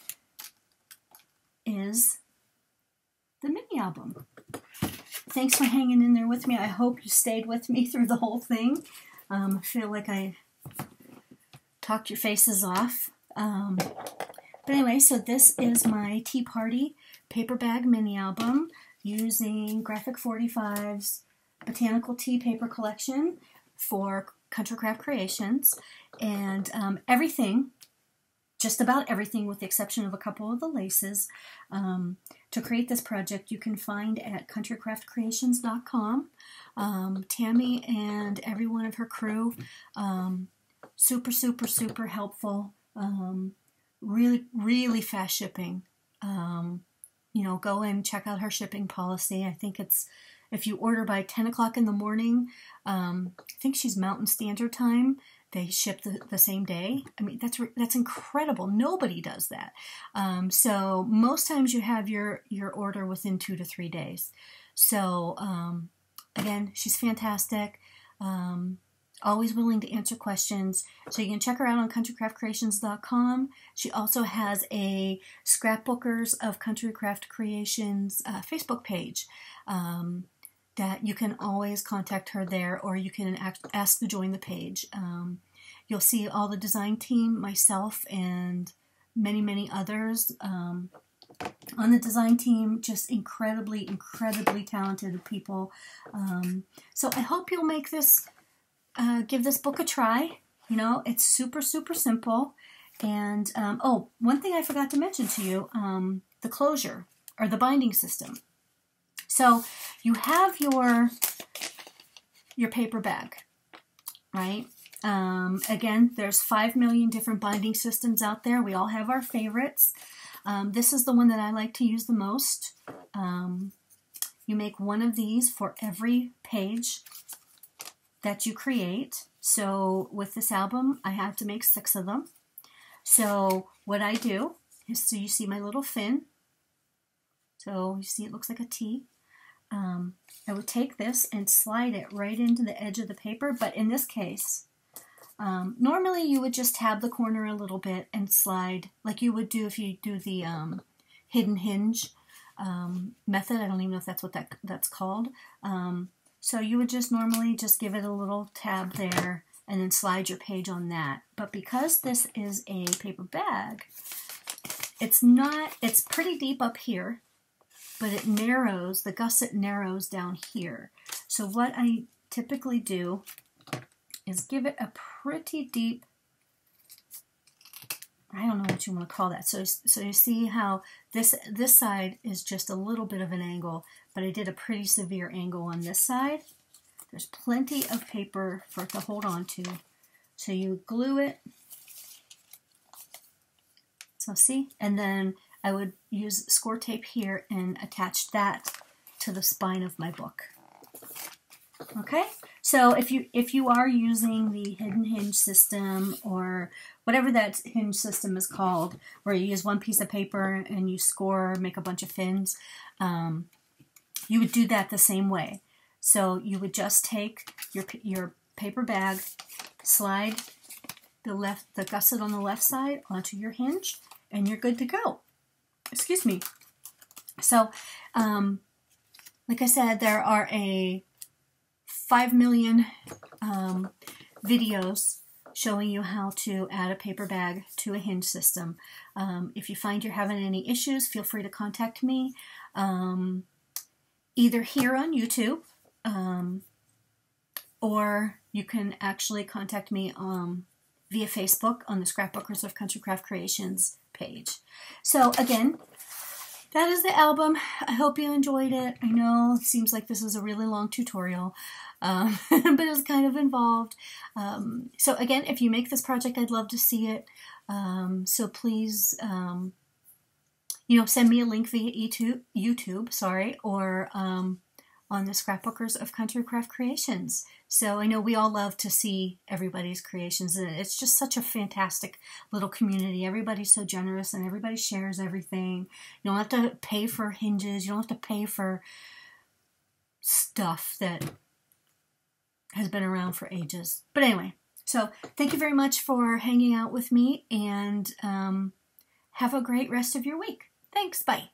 [SPEAKER 1] is the mini album. Thanks for hanging in there with me. I hope you stayed with me through the whole thing. I feel like I talked your faces off. But anyway, so this is my Tea Party paper bag mini album using G45's Botanical Tea Paper Collection for Country Craft Creations. And everything, just about everything with the exception of a couple of the laces, to create this project you can find at countrycraftcreations.com. Tammy and every one of her crew, super, super, super helpful. Really, really fast shipping. You know, go and check out her shipping policy. I think it's, if you order by 10 o'clock in the morning, I think she's Mountain Standard Time, they ship the same day. I mean, that's incredible. Nobody does that. So most times you have your order within 2 to 3 days. So again, she's fantastic. Always willing to answer questions. So you can check her out on countrycraftcreations.com. She also has a Scrapbookers of Country Craft Creations Facebook page that you can always contact her there, or you can ask to join the page. You'll see all the design team, myself, and many, many others on the design team. Just incredibly, incredibly talented people. So I hope you'll make this, give this book a try. You know, it's super, super simple. And, oh, one thing I forgot to mention to you, the closure, or the binding system. So you have your paper bag, right? Again, there's 5 million different binding systems out there. We all have our favorites. This is the one that I like to use the most. You make one of these for every page that you create. So with this album, I had to make 6 of them. So what I do So you see my little fin. So you see it looks like a T. I would take this and slide it right into the edge of the paper, but in this case, normally you would just tab the corner a little bit and slide like you would do if you do the hidden hinge method. I don't even know if that's what that's called. So you would just normally just give it a little tab there and then slide your page on that. But because this is a paper bag, it's pretty deep up here, but it narrows, the gusset narrows down here. So what I typically do is give it a pretty deep, I don't know what you want to call that. So you see how this side is just a little bit of an angle, but I did a pretty severe angle on this side. There's plenty of paper for it to hold on to. So you glue it. So see, and then I would use score tape here and attach that to the spine of my book. Okay, so if you are using the hidden hinge system or whatever that hinge system is called, where you use one piece of paper and you score, make a bunch of fins, you would do that the same way. So you would just take your paper bag, slide the gusset on the left side onto your hinge, and you're good to go. Excuse me. So, like I said, there are 5 million videos showing you how to add a paper bag to a hinge system. If you find you're having any issues, feel free to contact me, either here on YouTube, or you can actually contact me via Facebook on the Scrapbookers of Country Craft Creations page. So again, that is the album. I hope you enjoyed it. I know it seems like this is a really long tutorial, but it's kind of involved. So again, if you make this project, I'd love to see it. So please, send me a link via YouTube, sorry, or on the Scrapbookers of Country Craft Creations. So I know we all love to see everybody's creations. It's just such a fantastic little community. Everybody's so generous and everybody shares everything. You don't have to pay for hinges. You don't have to pay for stuff that has been around for ages. But anyway, so thank you very much for hanging out with me, and have a great rest of your week. Thanks. Bye.